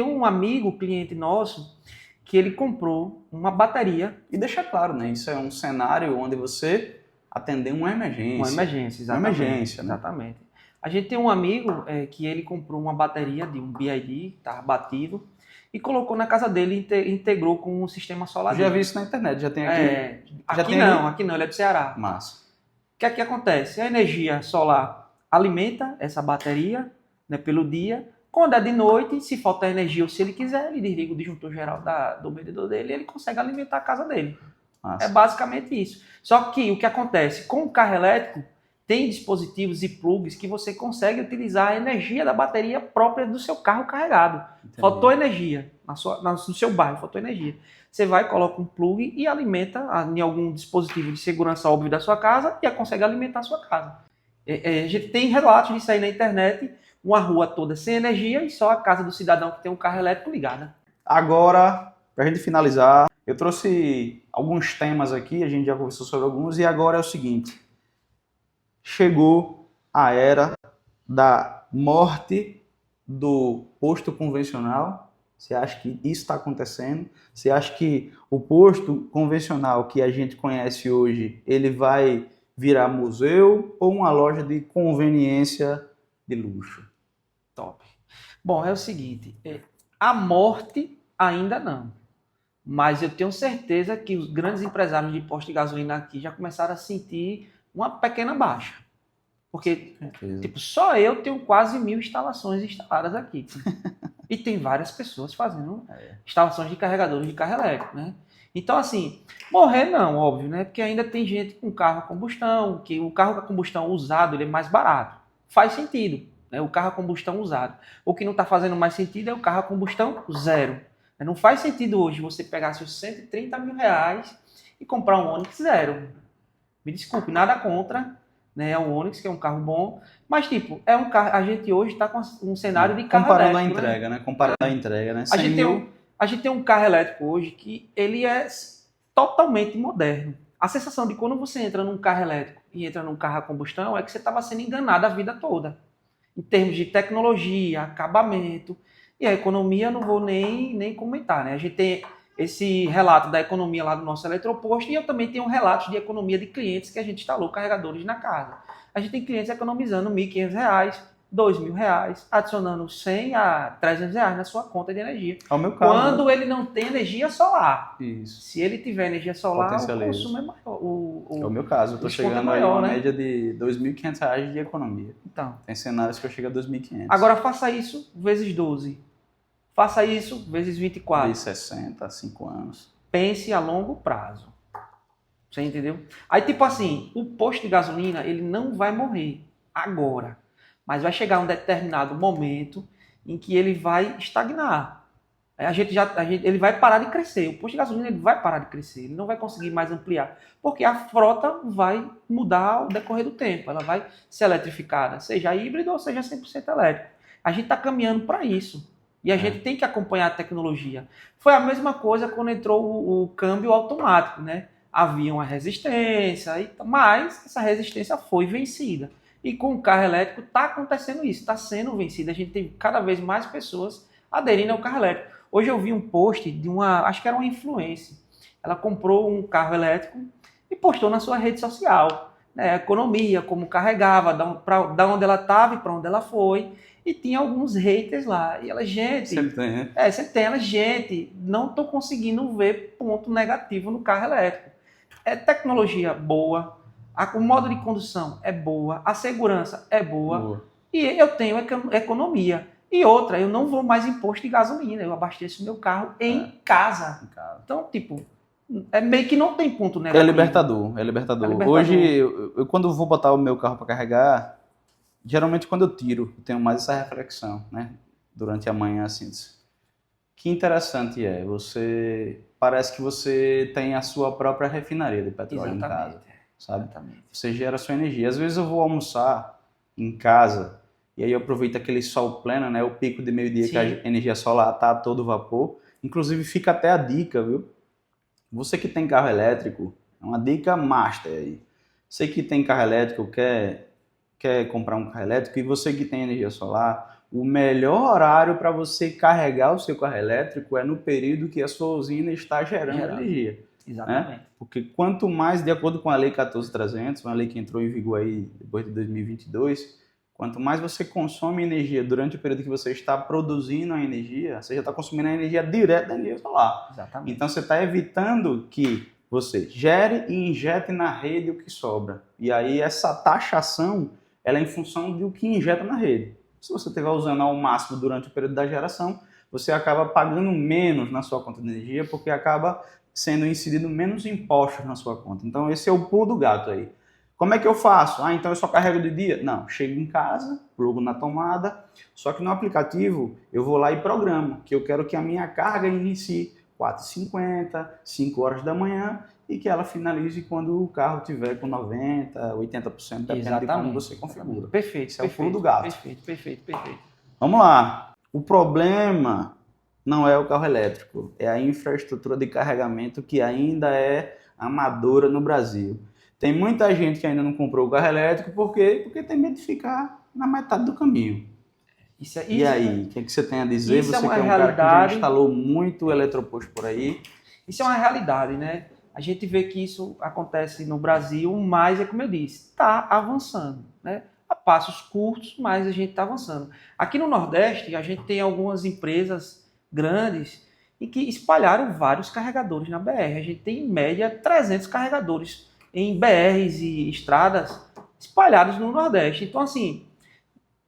um amigo, cliente nosso, que ele comprou uma bateria. E deixa claro, né? Isso é um cenário onde você atender uma emergência. Uma emergência, exatamente. Uma emergência, né? Exatamente. A gente tem um amigo que ele comprou uma bateria de um BYD, que estava batido, e colocou na casa dele e integrou com um sistema solar. Já vi isso na internet, já tem aqui. Aqui não, ele é do Ceará. Massa. O que é que acontece? A energia solar alimenta essa bateria, né, pelo dia. Quando é de noite, se faltar energia ou se ele quiser, ele desliga o disjuntor geral do medidor dele e ele consegue alimentar a casa dele. Massa. É basicamente isso. Só que o que acontece? Com o carro elétrico, tem dispositivos e plugs que você consegue utilizar a energia da bateria própria do seu carro carregado. Entendi. Faltou energia no seu bairro, faltou energia. Você vai, coloca um plug e alimenta em algum dispositivo de segurança óbvio da sua casa e consegue alimentar a sua casa. A gente tem relatos disso aí na internet, uma rua toda sem energia e só a casa do cidadão que tem um carro elétrico ligada. Agora, para a gente finalizar, eu trouxe alguns temas aqui, a gente já conversou sobre alguns, e agora é o seguinte. Chegou a era da morte do posto convencional Você acha que isso está acontecendo? Você acha que o posto convencional que a gente conhece hoje, ele vai virar museu ou uma loja de conveniência de luxo? Top. Bom, é o seguinte, a morte ainda não, mas eu tenho certeza que os grandes empresários de posto de gasolina aqui já começaram a sentir uma pequena baixa. Porque, tipo, só eu tenho quase 1.000 instalações instaladas aqui. E tem várias pessoas fazendo instalações de carregadores de carro elétrico, né? Então, assim, morrer não, óbvio, né? Porque ainda tem gente com carro a combustão, que o carro a combustão usado ele é mais barato. Faz sentido, né? O carro a combustão usado. O que não está fazendo mais sentido é o carro a combustão zero. Não faz sentido hoje você pegar seus 130 mil reais e comprar um Onix zero. Me desculpe, nada contra, né? É um Onix, que é um carro bom, mas, tipo, é um carro. A gente hoje está com um cenário de carro comparando elétrico. A entrega, né? Comparando a entrega, né? A gente tem um carro elétrico hoje que ele é totalmente moderno. A sensação de quando você entra num carro elétrico e entra num carro a combustão é que você estava sendo enganado a vida toda. Em termos de tecnologia, acabamento. E a economia eu não vou nem comentar, né? A gente tem esse relato da economia lá do nosso eletroposto e eu também tenho relatos de economia de clientes que a gente instalou carregadores na casa. A gente tem clientes economizando R$ 1.500, R$ 2.000, adicionando 100 a 300 reais na sua conta de energia. É o meu caso. Quando ele não tem energia solar. Isso. Se ele tiver energia solar, o consumo é maior. É o meu caso. Eu estou chegando aí a uma média de R$ 2.500 de economia. Então, tem cenários que eu chego a 2.500. Agora faça isso vezes 12. Faça isso vezes 24. De 60 a 5 anos. Pense a longo prazo. Você entendeu? Aí, tipo assim, o posto de gasolina, ele não vai morrer agora. Mas vai chegar um determinado momento em que ele vai estagnar. Ele vai parar de crescer. O posto de gasolina ele vai parar de crescer. Ele não vai conseguir mais ampliar. Porque a frota vai mudar ao decorrer do tempo. Ela vai ser eletrificada, seja híbrido ou seja 100% elétrico. A gente está caminhando para isso. E a gente tem que acompanhar a tecnologia. Foi a mesma coisa quando entrou o câmbio automático, né? Havia uma resistência, mas essa resistência foi vencida. E com o carro elétrico está acontecendo isso, está sendo vencido. A gente tem cada vez mais pessoas aderindo ao carro elétrico. Hoje eu vi um post de acho que era uma influencer. Ela comprou um carro elétrico e postou na sua rede social. Né? A economia, como carregava, da onde ela estava e para onde ela foi. E tinha alguns haters lá. E ela, gente... Sempre tem, né? Sempre tem. Ela, gente, não estou conseguindo ver ponto negativo no carro elétrico. É tecnologia boa, o modo de condução é boa, a segurança é boa. E eu tenho economia. E outra, eu não vou mais em posto de gasolina, eu abasteço meu carro em casa. Então, tipo, meio que não tem ponto negativo. É libertador. Hoje, eu quando vou botar o meu carro para carregar, geralmente quando eu tiro, eu tenho mais essa reflexão, né? Durante a manhã, assim, que interessante parece que você tem a sua própria refinaria de petróleo em casa, sabe? Exatamente. Você gera a sua energia. Às vezes eu vou almoçar em casa e aí eu aproveito aquele sol pleno, né? O pico de meio-dia que a energia solar tá a todo vapor. Inclusive fica até a dica, viu? Você que tem carro elétrico, é uma dica master aí. Você que tem carro elétrico, quer comprar um carro elétrico e você que tem energia solar, o melhor horário para você carregar o seu carro elétrico é no período que a sua usina está gerando energia. Exatamente. Né? Porque quanto mais, de acordo com a Lei 14.300, uma lei que entrou em vigor aí depois de 2022, quanto mais você consome energia durante o período que você está produzindo a energia, você já está consumindo a energia direta da energia solar. Exatamente. Então você está evitando que você gere e injete na rede o que sobra. E aí essa taxação ela é em função do que injeta na rede. Se você estiver usando ao máximo durante o período da geração, você acaba pagando menos na sua conta de energia, porque acaba sendo inserido menos impostos na sua conta. Então esse é o pulo do gato aí. Como é que eu faço? Então eu só carrego de dia? Não, chego em casa, plugo na tomada, só que no aplicativo eu vou lá e programo, que eu quero que a minha carga inicie 4h50, 5 horas da manhã, e que ela finalize quando o carro tiver com 90%, 80%, dependendo de como você configura. Perfeito. Esse é o pulo do gato. Perfeito. Vamos lá. O problema não é o carro elétrico, é a infraestrutura de carregamento que ainda é amadora no Brasil. Tem muita gente que ainda não comprou o carro elétrico, por quê? Porque tem medo de ficar na metade do caminho. E aí, o que é que você tem a dizer? Isso Você é uma que é um cara que já realidade. instalou muito eletroposto por aí. Isso é uma realidade, né? A gente vê que isso acontece no Brasil, mas é como eu disse, está avançando, né? A passos curtos, mas a gente está avançando. Aqui no Nordeste, a gente tem algumas empresas grandes e que espalharam vários carregadores na BR. A gente tem, em média, 300 carregadores em BRs e estradas espalhados no Nordeste. Então, assim,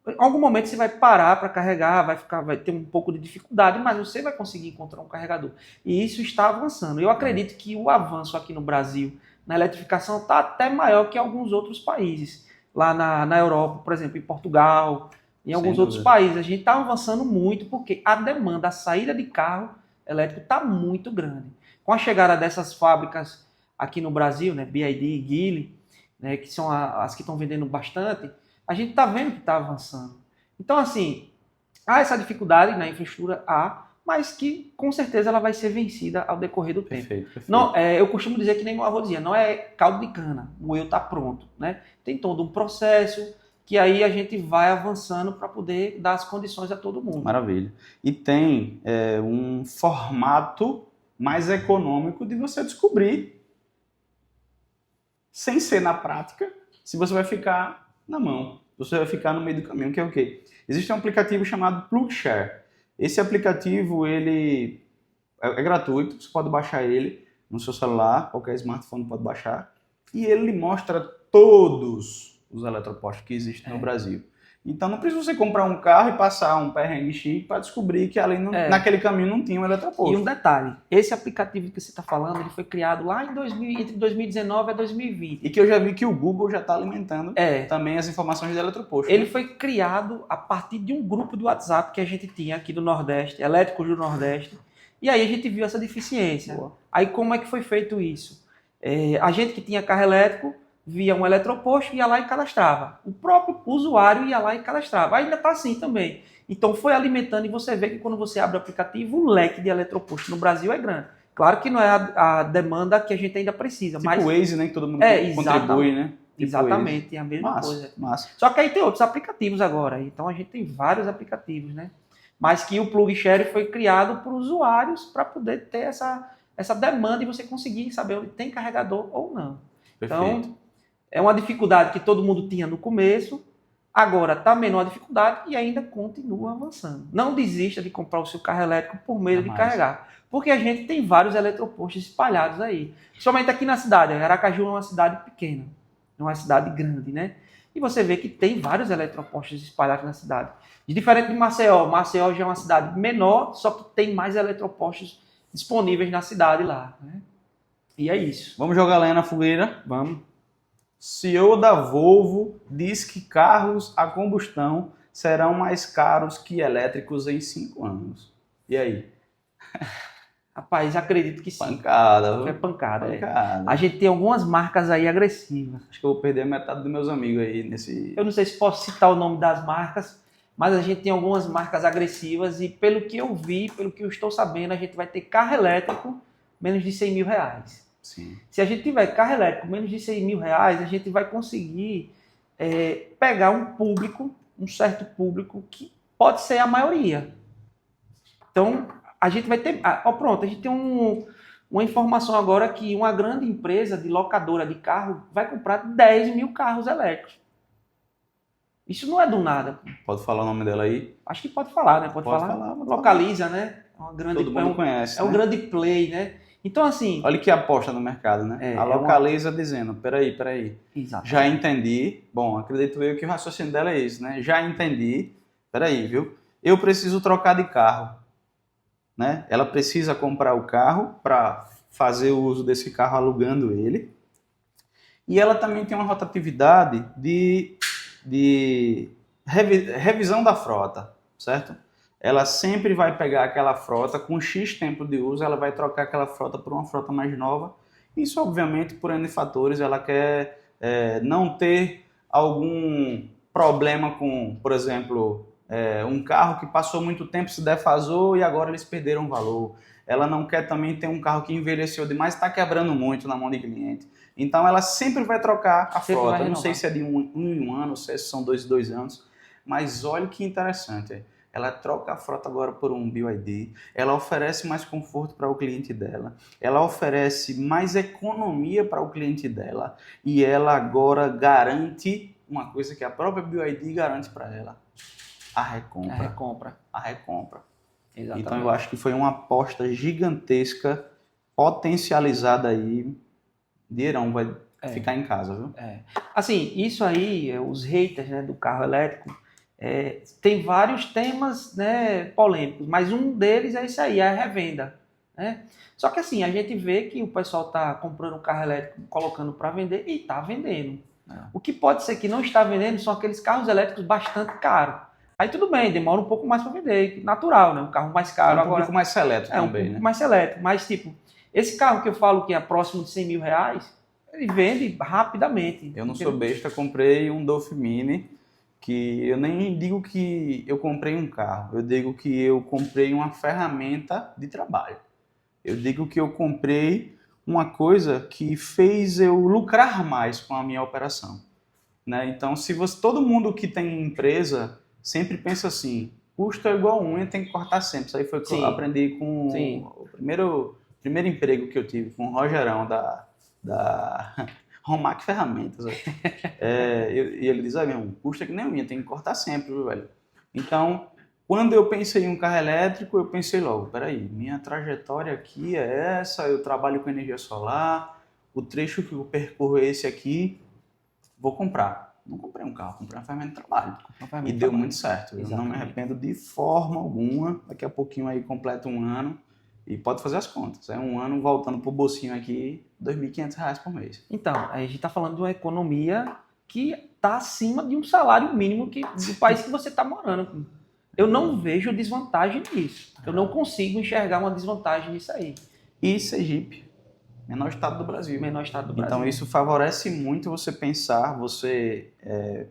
em algum momento você vai parar para carregar, vai ter um pouco de dificuldade, mas você vai conseguir encontrar um carregador. E isso está avançando. Eu acredito que o avanço aqui no Brasil na eletrificação está até maior que alguns outros países. Lá na Europa, por exemplo, em Portugal, em alguns outros países. A gente está avançando muito porque a demanda, a saída de carro elétrico está muito grande. Com a chegada dessas fábricas aqui no Brasil, né, BYD e Geely, né, que são as que estão vendendo bastante, a gente está vendo que está avançando. Então, assim, há essa dificuldade na infraestrutura, mas que com certeza ela vai ser vencida ao decorrer do tempo. Perfeito. Não, eu costumo dizer que nem meu avô dizia, não é caldo de cana, o eu está pronto, né? Tem todo um processo que aí a gente vai avançando para poder dar as condições a todo mundo. Maravilha. E tem um formato mais econômico de você descobrir, sem ser na prática, se você vai ficar na mão. Você vai ficar no meio do caminho, que é o quê? Existe um aplicativo chamado PlugShare. Esse aplicativo, ele é gratuito, você pode baixar ele no seu celular, qualquer smartphone pode baixar, e ele lhe mostra todos os eletropostos que existem no Brasil. Então não precisa você comprar um carro e passar um perrengue chique para descobrir que ali naquele caminho não tinha um eletroposto. E um detalhe, esse aplicativo que você está falando, ele foi criado lá entre 2019 e 2020. E que eu já vi que o Google já está alimentando também as informações de eletroposto. Ele foi criado a partir de um grupo do WhatsApp que a gente tinha aqui do Nordeste, Elétricos do Nordeste, e aí a gente viu essa deficiência. Boa. Aí como é que foi feito isso? A gente que tinha carro elétrico via um eletroposto, ia lá e cadastrava. O próprio usuário ia lá e cadastrava. Ainda está assim também. Então foi alimentando e você vê que quando você abre o aplicativo, o leque de eletroposto no Brasil é grande. Claro que não é a demanda que a gente ainda precisa. Tipo mas o Waze, né? Que todo mundo contribui, né? Tipo exatamente, é a mesma coisa. Massa. Só que aí tem outros aplicativos agora. Então a gente tem vários aplicativos, né? Mas que o PlugShare foi criado por usuários para poder ter essa demanda e você conseguir saber onde tem carregador ou não. Perfeito. Então, é uma dificuldade que todo mundo tinha no começo, agora está menor a dificuldade e ainda continua avançando. Não desista de comprar o seu carro elétrico por medo de carregar, porque a gente tem vários eletropostos espalhados aí. Somente aqui na cidade, Aracaju é uma cidade pequena, é uma cidade grande, né? E você vê que tem vários eletropostos espalhados na cidade. Diferente de Maceió, Maceió já é uma cidade menor, só que tem mais eletropostos disponíveis na cidade lá, né? E é isso. Vamos jogar lenha na fogueira? Vamos. CEO da Volvo diz que carros a combustão serão mais caros que elétricos em 5 anos. E aí? Rapaz, acredito que sim. Pancada. É pancada. A gente tem algumas marcas aí agressivas. Acho que eu vou perder a metade dos meus amigos aí nesse... Eu não sei se posso citar o nome das marcas, mas a gente tem algumas marcas agressivas e pelo que eu vi, pelo que eu estou sabendo, a gente vai ter carro elétrico menos de 100 mil reais. Sim. Se a gente tiver carro elétrico menos de 100 mil reais, a gente vai conseguir pegar um certo público que pode ser a maioria. Então, a gente vai ter... pronto, a gente tem uma informação agora que uma grande empresa de locadora de carro vai comprar 10 mil carros elétricos. Isso não é do nada. Pode falar o nome dela aí? Acho que pode falar, né? Pode falar. Localiza, né? Todo mundo conhece, um grande play, né? Então, assim... Olha que aposta no mercado, né? A Localiza dizendo, peraí. Exatamente. Já entendi. Bom, acredito eu que o raciocínio dela é esse, né? Já entendi. Peraí, viu? Eu preciso trocar de carro, né? Ela precisa comprar o carro para fazer o uso desse carro alugando ele. E ela também tem uma rotatividade de revisão da frota, certo? Ela sempre vai pegar aquela frota com X tempo de uso, ela vai trocar aquela frota por uma frota mais nova. Isso, obviamente, por N fatores, ela quer não ter algum problema com, por exemplo, um carro que passou muito tempo, se defasou e agora eles perderam valor. Ela não quer também ter um carro que envelheceu demais e está quebrando muito na mão de cliente. Então, ela sempre vai trocar a frota. Eu não sei se é de um em um ano, se são 2 em 2 anos. Mas olha que interessante, ela troca a frota agora por um BYD, ela oferece mais conforto para o cliente dela, ela oferece mais economia para o cliente dela e ela agora garante uma coisa que a própria BYD garante para ela, a recompra. A recompra. A recompra. Exatamente. Então eu acho que foi uma aposta gigantesca, potencializada aí, Dinheirão vai ficar em casa, viu? Assim, isso aí, os haters, né, do carro elétrico, tem vários temas, né, polêmicos, mas um deles é isso aí, é a revenda, né? Só que assim, a gente vê que o pessoal está comprando um carro elétrico, colocando para vender e está vendendo. O que pode ser que não está vendendo são aqueles carros elétricos bastante caros. Aí tudo bem, demora um pouco mais para vender, natural, né? Um carro mais caro. É um pouco mais seleto também, um pouco mais seleto, mas tipo, esse carro que eu falo que é próximo de 100 mil reais, ele vende rapidamente. Eu não sou besta, comprei um Dolphin Mini, que eu nem digo que eu comprei um carro, eu digo que eu comprei uma ferramenta de trabalho. Eu digo que eu comprei uma coisa que fez eu lucrar mais com a minha operação, né? Então, se todo mundo que tem empresa sempre pensa assim, custo é igual a unha, tem que cortar sempre. Isso aí foi que eu aprendi com o primeiro emprego que eu tive, com o Rogerão da Romac Ferramentas. E ele diz, o custo é que nem unha, tem que cortar sempre, viu, velho? Então, quando eu pensei em um carro elétrico, eu pensei logo, peraí, minha trajetória aqui é essa, eu trabalho com energia solar, o trecho que eu percorro é esse aqui, vou comprar. Não comprei um carro, comprei uma ferramenta de trabalho. E deu muito certo. Eu não me arrependo de forma alguma. Daqui a pouquinho aí completa um ano e pode fazer as contas. É um ano voltando pro bolsinho aqui, R$ 2.500 por mês. Então, aí a gente está falando de uma economia que está acima de um salário mínimo do país que você está morando. Eu não vejo desvantagem nisso. Eu não consigo enxergar uma desvantagem nisso aí. E Sergipe, menor estado do Brasil. Menor estado do Brasil. Então isso favorece muito você pensar, você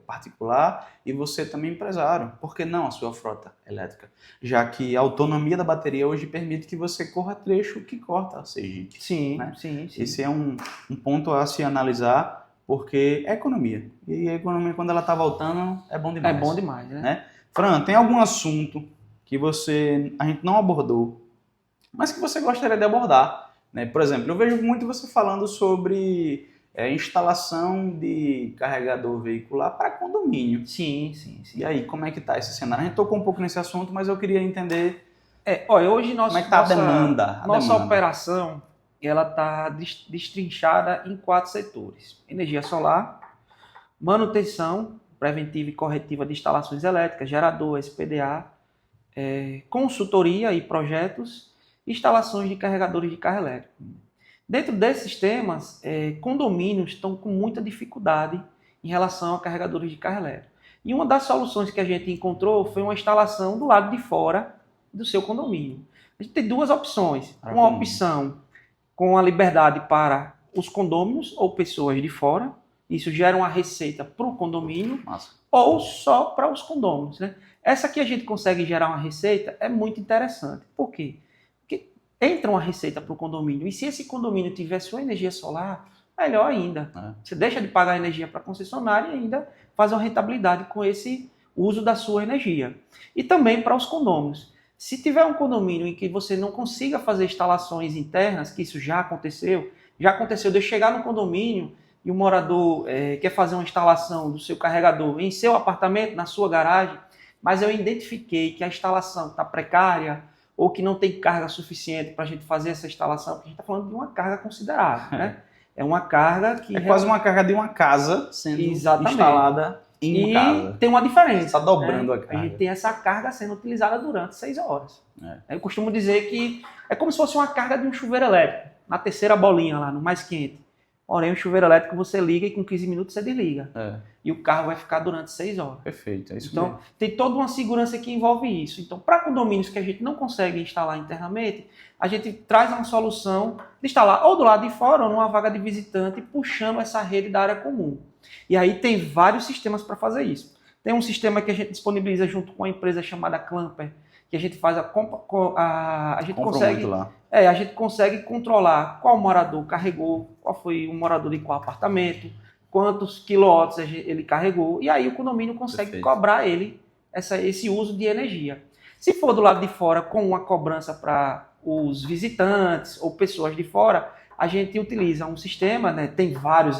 particular e você também empresário. Por que não a sua frota elétrica? Já que a autonomia da bateria hoje permite que você corra trecho que corta a Sergipe. Sim, né? sim. Esse é um ponto a se analisar, porque é economia. E a economia, quando ela está voltando, é bom demais. É bom demais, né? Fran, tem algum assunto que a gente não abordou, mas que você gostaria de abordar? Né? Por exemplo, eu vejo muito você falando sobre instalação de carregador veicular para condomínio. Sim. E aí, como é que está esse cenário? A gente tocou um pouco nesse assunto, mas eu queria entender hoje como é que está a demanda. Nossa operação está destrinchada em 4 setores. Energia solar, manutenção preventiva e corretiva de instalações elétricas, gerador, SPDA, consultoria e projetos, instalações de carregadores de carro elétrico. Dentro desses temas, condomínios estão com muita dificuldade em relação a carregadores de carro elétrico. E uma das soluções que a gente encontrou foi uma instalação do lado de fora do seu condomínio. A gente tem 2 opções. Uma opção com a liberdade para os condôminos ou pessoas de fora. Isso gera uma receita para o condomínio. Nossa. Ou só para os condôminos, né? Essa que a gente consegue gerar uma receita é muito interessante. Por quê? Porque entra uma receita para o condomínio e se esse condomínio tiver sua energia solar, melhor ainda. Você deixa de pagar energia para a concessionária e ainda faz uma rentabilidade com esse uso da sua energia. E também para os condôminos. Se tiver um condomínio em que você não consiga fazer instalações internas, que isso já aconteceu de eu chegar no condomínio e o morador quer fazer uma instalação do seu carregador em seu apartamento, na sua garagem, mas eu identifiquei que a instalação está precária ou que não tem carga suficiente para a gente fazer essa instalação, porque a gente está falando de uma carga considerável, né? É uma carga que... quase uma carga de uma casa sendo instalada em casa. E tem uma diferença. Está dobrando a carga. A gente tem essa carga sendo utilizada durante 6 horas. Eu costumo dizer que é como se fosse uma carga de um chuveiro elétrico, na terceira bolinha lá, no mais quente. Porém, o chuveiro elétrico você liga e com 15 minutos você desliga. E o carro vai ficar durante 6 horas. Perfeito, é isso então, mesmo. Tem toda uma segurança que envolve isso. Então, para condomínios que a gente não consegue instalar internamente, a gente traz uma solução de instalar ou do lado de fora ou numa vaga de visitante, puxando essa rede da área comum. E aí tem vários sistemas para fazer isso. Tem um sistema que a gente disponibiliza junto com uma empresa chamada Clamper, que a gente faz a gente consegue controlar qual morador carregou, qual foi o morador de qual apartamento, quantos quilowatts ele carregou, e aí o condomínio consegue Perfeito. cobrar ele esse uso de energia. Se for do lado de fora com uma cobrança para os visitantes ou pessoas de fora, a gente utiliza um sistema, né? Tem vários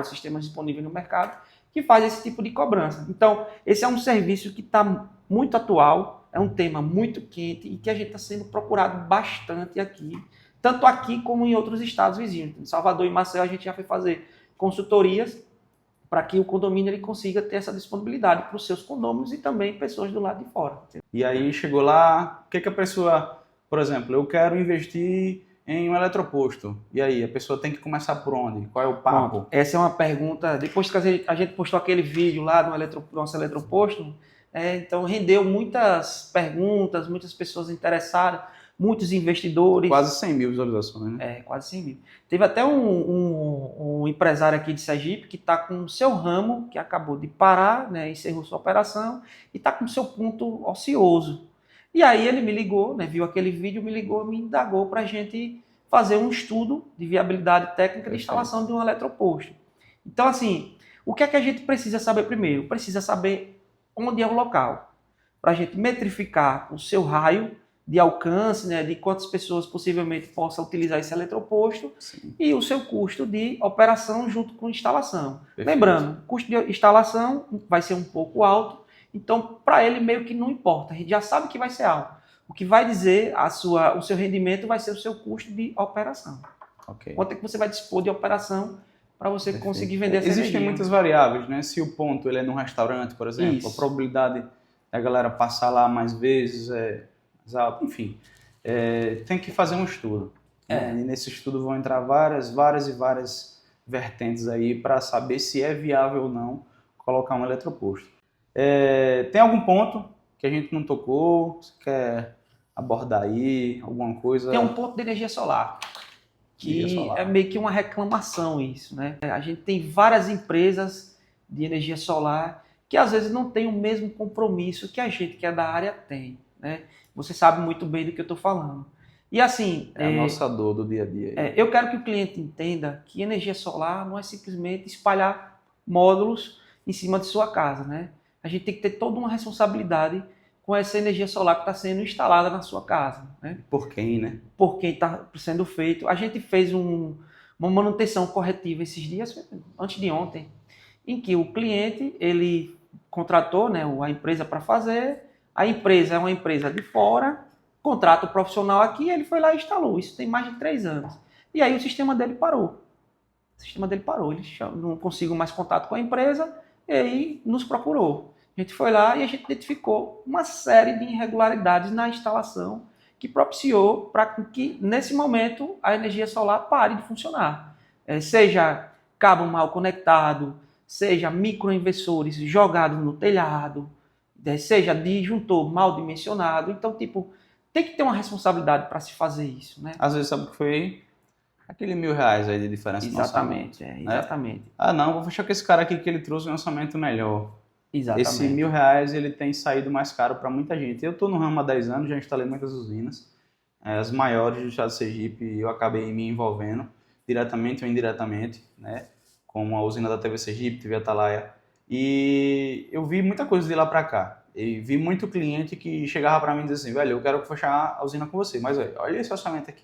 sistemas disponíveis no mercado que faz esse tipo de cobrança. Então, esse é um serviço que está muito atual, é um tema muito quente e que a gente está sendo procurado bastante aqui, tanto aqui como em outros estados vizinhos. Em Salvador e Maceió a gente já foi fazer consultorias para que o condomínio ele consiga ter essa disponibilidade para os seus condôminos e também pessoas do lado de fora. E aí chegou lá, o que a pessoa, por exemplo, eu quero investir em um eletroposto. E aí, a pessoa tem que começar por onde? Qual é o papo? Pronto, essa é uma pergunta, depois que a gente postou aquele vídeo lá no nosso eletroposto, então rendeu muitas perguntas, muitas pessoas interessadas, muitos investidores. Quase 100 mil visualizações, né? Quase 100 mil. Teve até um empresário aqui de Sergipe que está com o seu ramo, que acabou de parar, né, encerrou sua operação, e está com o seu ponto ocioso. E aí ele me ligou, né, viu aquele vídeo, me ligou, me indagou para a gente fazer um estudo de viabilidade técnica de instalação de um eletroposto. Então, assim, o que é que a gente precisa saber primeiro? Precisa saber onde é o local, para a gente metrificar o seu raio de alcance, né, de quantas pessoas possivelmente possam utilizar esse eletroposto. Sim. E o seu custo de operação junto com instalação. Perfeito. Lembrando, o custo de instalação vai ser um pouco alto, então para ele meio que não importa, a gente já sabe que vai ser alto. O que vai dizer o seu rendimento vai ser o seu custo de operação. Okay. Quanto é que você vai dispor de operação para você Perfeito. Conseguir vender essa Existem energia. Muitas variáveis, né? Se o ponto ele é num restaurante, por exemplo, Isso. a probabilidade da galera passar lá mais vezes é alta. Enfim, tem que fazer um estudo. Né? E nesse estudo vão entrar várias vertentes aí para saber se é viável ou não colocar um eletroposto. Tem algum ponto que a gente não tocou? Você quer abordar aí alguma coisa? Tem um ponto de energia solar, que é meio que uma reclamação isso, né? A gente tem várias empresas de energia solar que às vezes não tem o mesmo compromisso que a gente que é da área tem, né? Você sabe muito bem do que eu estou falando. E assim... É a nossa dor do dia a dia. Eu quero que o cliente entenda que energia solar não é simplesmente espalhar módulos em cima de sua casa, né? A gente tem que ter toda uma responsabilidade com essa energia solar que está sendo instalada na sua casa, né? Por quem, né? Por quem está sendo feito. A gente fez uma manutenção corretiva esses dias, antes de ontem, em que o cliente ele contratou, né, a empresa para fazer. A empresa é uma empresa de fora, contrata o profissional aqui, ele foi lá e instalou. Isso tem mais de 3 anos. E aí o sistema dele parou. Ele não conseguiu mais contato com a empresa e aí nos procurou. A gente foi lá e a gente identificou uma série de irregularidades na instalação que propiciou para que, nesse momento, a energia solar pare de funcionar. Seja cabo mal conectado, seja microinversores jogados no telhado, seja disjuntor mal dimensionado. Então, tem que ter uma responsabilidade para se fazer isso, né? Às vezes, sabe o que foi? Aquele R$1.000 aí de diferença. Exatamente, exatamente. Ah, não, vou fechar com esse cara aqui que ele trouxe um orçamento melhor. Exatamente. Esse R$1.000 ele tem saído mais caro para muita gente. Eu estou no ramo há 10 anos, já instalei muitas usinas. As maiores do estado de Sergipe eu acabei me envolvendo, diretamente ou indiretamente, né? Como a usina da TV Sergipe, TV Atalaia. E eu vi muita coisa de lá para cá. E vi muito cliente que chegava para mim e dizia assim, velho, eu quero fechar a usina com você, mas olha esse orçamento aqui.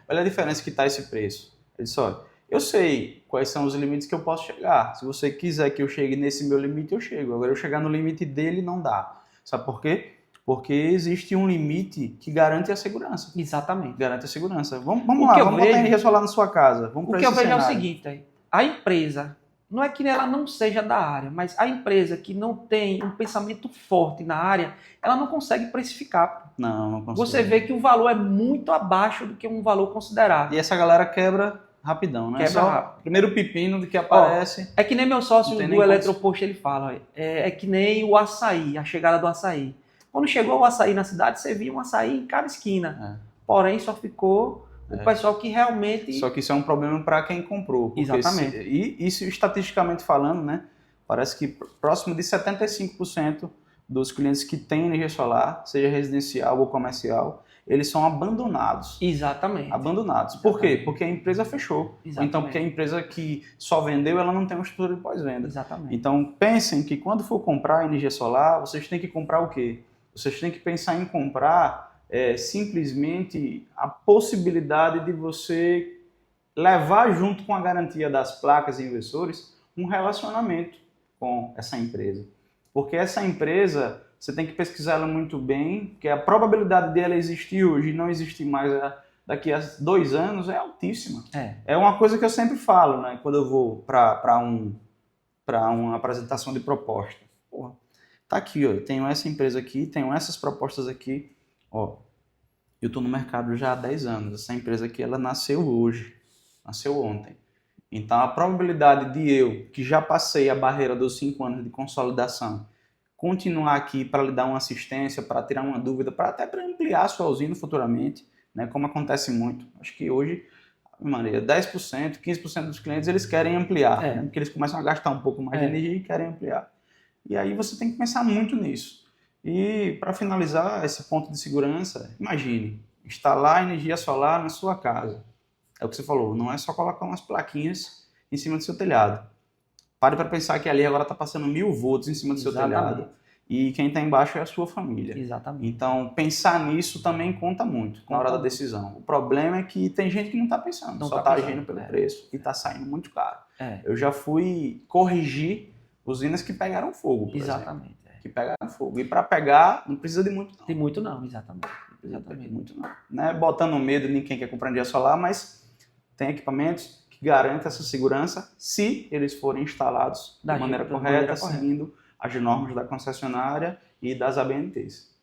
Olha a diferença que está esse preço. Ele disse, olha, eu sei quais são os limites que eu posso chegar. Se você quiser que eu chegue nesse meu limite, eu chego. Agora, eu chegar no limite dele, não dá. Sabe por quê? Porque existe um limite que garante a segurança. Exatamente. Garante a segurança. Vamos lá, vamos botar energia solar na sua casa. Vamos o que eu vejo é o seguinte, a empresa, não é que ela não seja da área, mas a empresa que não tem um pensamento forte na área, ela não consegue precificar. Não consegue. Você vê que o valor é muito abaixo do que um valor considerado. E essa galera quebra rapidão, né? Quebra rápido. Primeiro pepino do que aparece. É que nem meu sócio do eletroposto, ele fala, é que nem o açaí, a chegada do açaí. Quando chegou o açaí na cidade, você via um açaí em cada esquina. Porém, só ficou o pessoal que realmente... Só que isso é um problema para quem comprou. Exatamente. E isso, estatisticamente falando, né? Parece que próximo de 75% dos clientes que têm energia solar, seja residencial ou comercial, eles são abandonados. Exatamente. Abandonados. Por quê? Porque a empresa fechou. Ou então porque a empresa que só vendeu, ela não tem uma estrutura de pós-venda. Exatamente. Então pensem que quando for comprar energia solar, vocês têm que comprar o quê? Vocês têm que pensar em comprar simplesmente a possibilidade de você levar junto com a garantia das placas e inversores um relacionamento com essa empresa. Porque essa empresa, você tem que pesquisar ela muito bem, que a probabilidade dela existir hoje e não existir mais daqui a 2 anos é altíssima. É uma coisa que eu sempre falo, né? Quando eu vou para uma apresentação de proposta. Porra, tá aqui, ó, eu tenho essa empresa aqui, tenho essas propostas aqui. Ó, eu estou no mercado já há 10 anos. Essa empresa aqui, ela nasceu hoje, nasceu ontem. Então, a probabilidade de eu, que já passei a barreira dos 5 anos de consolidação, continuar aqui para lhe dar uma assistência, para tirar uma dúvida, até para ampliar a sua usina futuramente, né, como acontece muito. Acho que hoje, Maria, 10%, 15% dos clientes, eles querem ampliar, né, porque eles começam a gastar um pouco mais de energia e querem ampliar. E aí você tem que pensar muito nisso. E para finalizar esse ponto de segurança, imagine, instalar energia solar na sua casa. É o que você falou, não é só colocar umas plaquinhas em cima do seu telhado. Pare para pensar que ali agora está passando 1000 volts em cima do seu telhado. E quem está embaixo é a sua família. Exatamente. Então, pensar nisso também conta muito na hora da decisão. O problema é que tem gente que não está pensando, só está agindo pelo preço e está saindo muito caro. Eu já fui corrigir usinas que pegaram fogo, por exemplo. Que pegaram fogo. E para pegar, não precisa de muito não. Tem muito não, exatamente. Muito não. Não é botando medo em quem quer comprar energia solar, mas tem equipamentos que garantem essa segurança se eles forem instalados de maneira correta, seguindo as normas da concessionária e das ABNTs.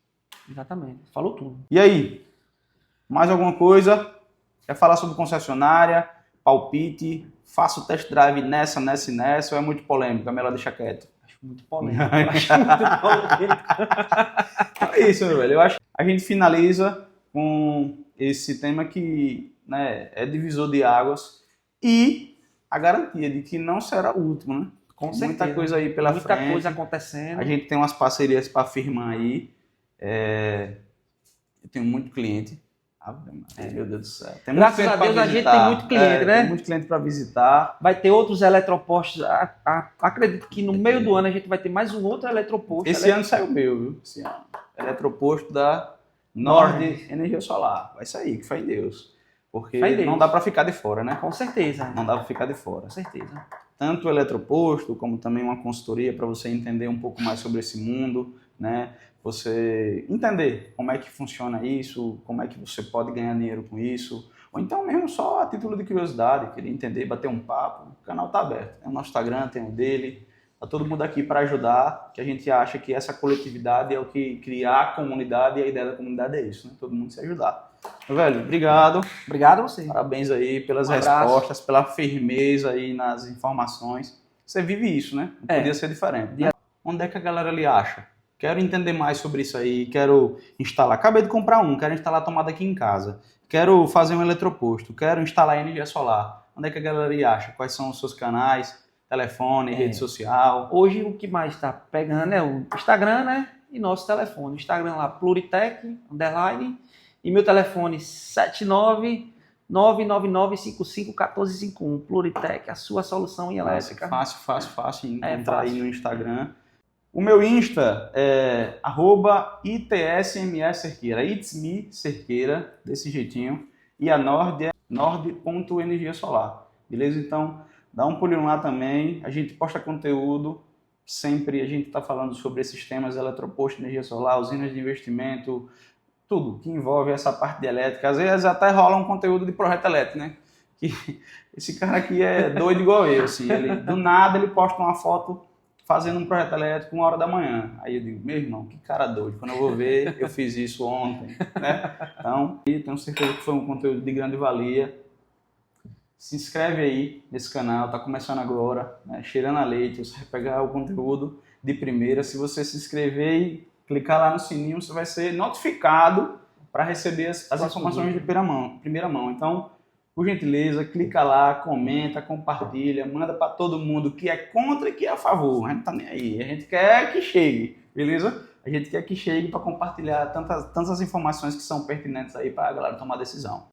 Exatamente. Falou tudo. E aí? Mais alguma coisa? Quer falar sobre concessionária? Palpite? Faça o test drive nessa e nessa? Ou é muito polêmico? É melhor deixar quieto? Acho muito polêmico. É isso, meu velho. Eu acho que a gente finaliza com esse tema que, né, é divisor de águas e a garantia de que não será o último, né? Com certeza. Muita coisa aí pela frente. Muita coisa acontecendo. A gente tem umas parcerias para firmar aí. Eu tenho muito cliente. Meu Deus do céu. Graças a Deus a gente tem muito cliente, né? Tem muito cliente para visitar. Vai ter outros eletropostos. Acredito que no meio do ano a gente vai ter mais um outro eletroposto. Esse ano saiu o meu, viu? Esse ano. Eletroposto da Nord Energia Solar. Vai sair, que fé em Deus. Porque não dá para ficar de fora, né? Com certeza. Não dá para ficar de fora. Com certeza. Tanto o eletroposto, como também uma consultoria para você entender um pouco mais sobre esse mundo, né? Você entender como é que funciona isso, como é que você pode ganhar dinheiro com isso, ou então mesmo só a título de curiosidade, querer entender, bater um papo, o canal está aberto. Tem o nosso Instagram, tem o dele, tá todo mundo aqui para ajudar, que a gente acha que essa coletividade é o que cria a comunidade e a ideia da comunidade é isso, né? Todo mundo se ajudar. Meu velho, obrigado. Obrigado a você. Parabéns aí pelas respostas, pela firmeza aí nas informações. Você vive isso, né? Não podia ser diferente. Né? Onde é que a galera ali acha? Quero entender mais sobre isso aí, quero instalar. Acabei de comprar quero instalar a tomada aqui em casa. Quero fazer um eletroposto, quero instalar energia solar. Onde é que a galera ali acha? Quais são os seus canais? Telefone, rede social? Hoje o que mais está pegando é o Instagram, né? E nosso telefone. O Instagram lá, Pluritec, _ e meu telefone 79999551451. Pluritec, a sua solução em elétrica. Fácil encontrar aí no Instagram. O meu Insta é @itsmcerqueira, It's Me Cerqueira, desse jeitinho. E a Nord é nord.energiasolar. Beleza? Então, dá um pulinho lá também. A gente posta conteúdo. Sempre a gente está falando sobre esses temas: eletroposto, energia solar, usinas de investimento, tudo que envolve essa parte de elétrica. Às vezes até rola um conteúdo de projeto elétrico, né? Que esse cara aqui é doido igual eu, assim. Do nada ele posta uma foto fazendo um projeto elétrico 1h da manhã. Aí eu digo, meu irmão, que cara doido. Quando eu vou ver, eu fiz isso ontem, né? Então, tenho certeza que foi um conteúdo de grande valia. Se inscreve aí nesse canal, tá começando agora, né? Cheirando a leite, você vai pegar o conteúdo de primeira. Se você se inscrever e clicar lá no sininho, você vai ser notificado para receber as informações de primeira mão. Então, por gentileza, clica lá, comenta, compartilha, manda para todo mundo que é contra e que é a favor. A gente não tá nem aí, a gente quer que chegue, beleza? A gente quer que chegue para compartilhar tantas informações que são pertinentes aí para a galera tomar decisão.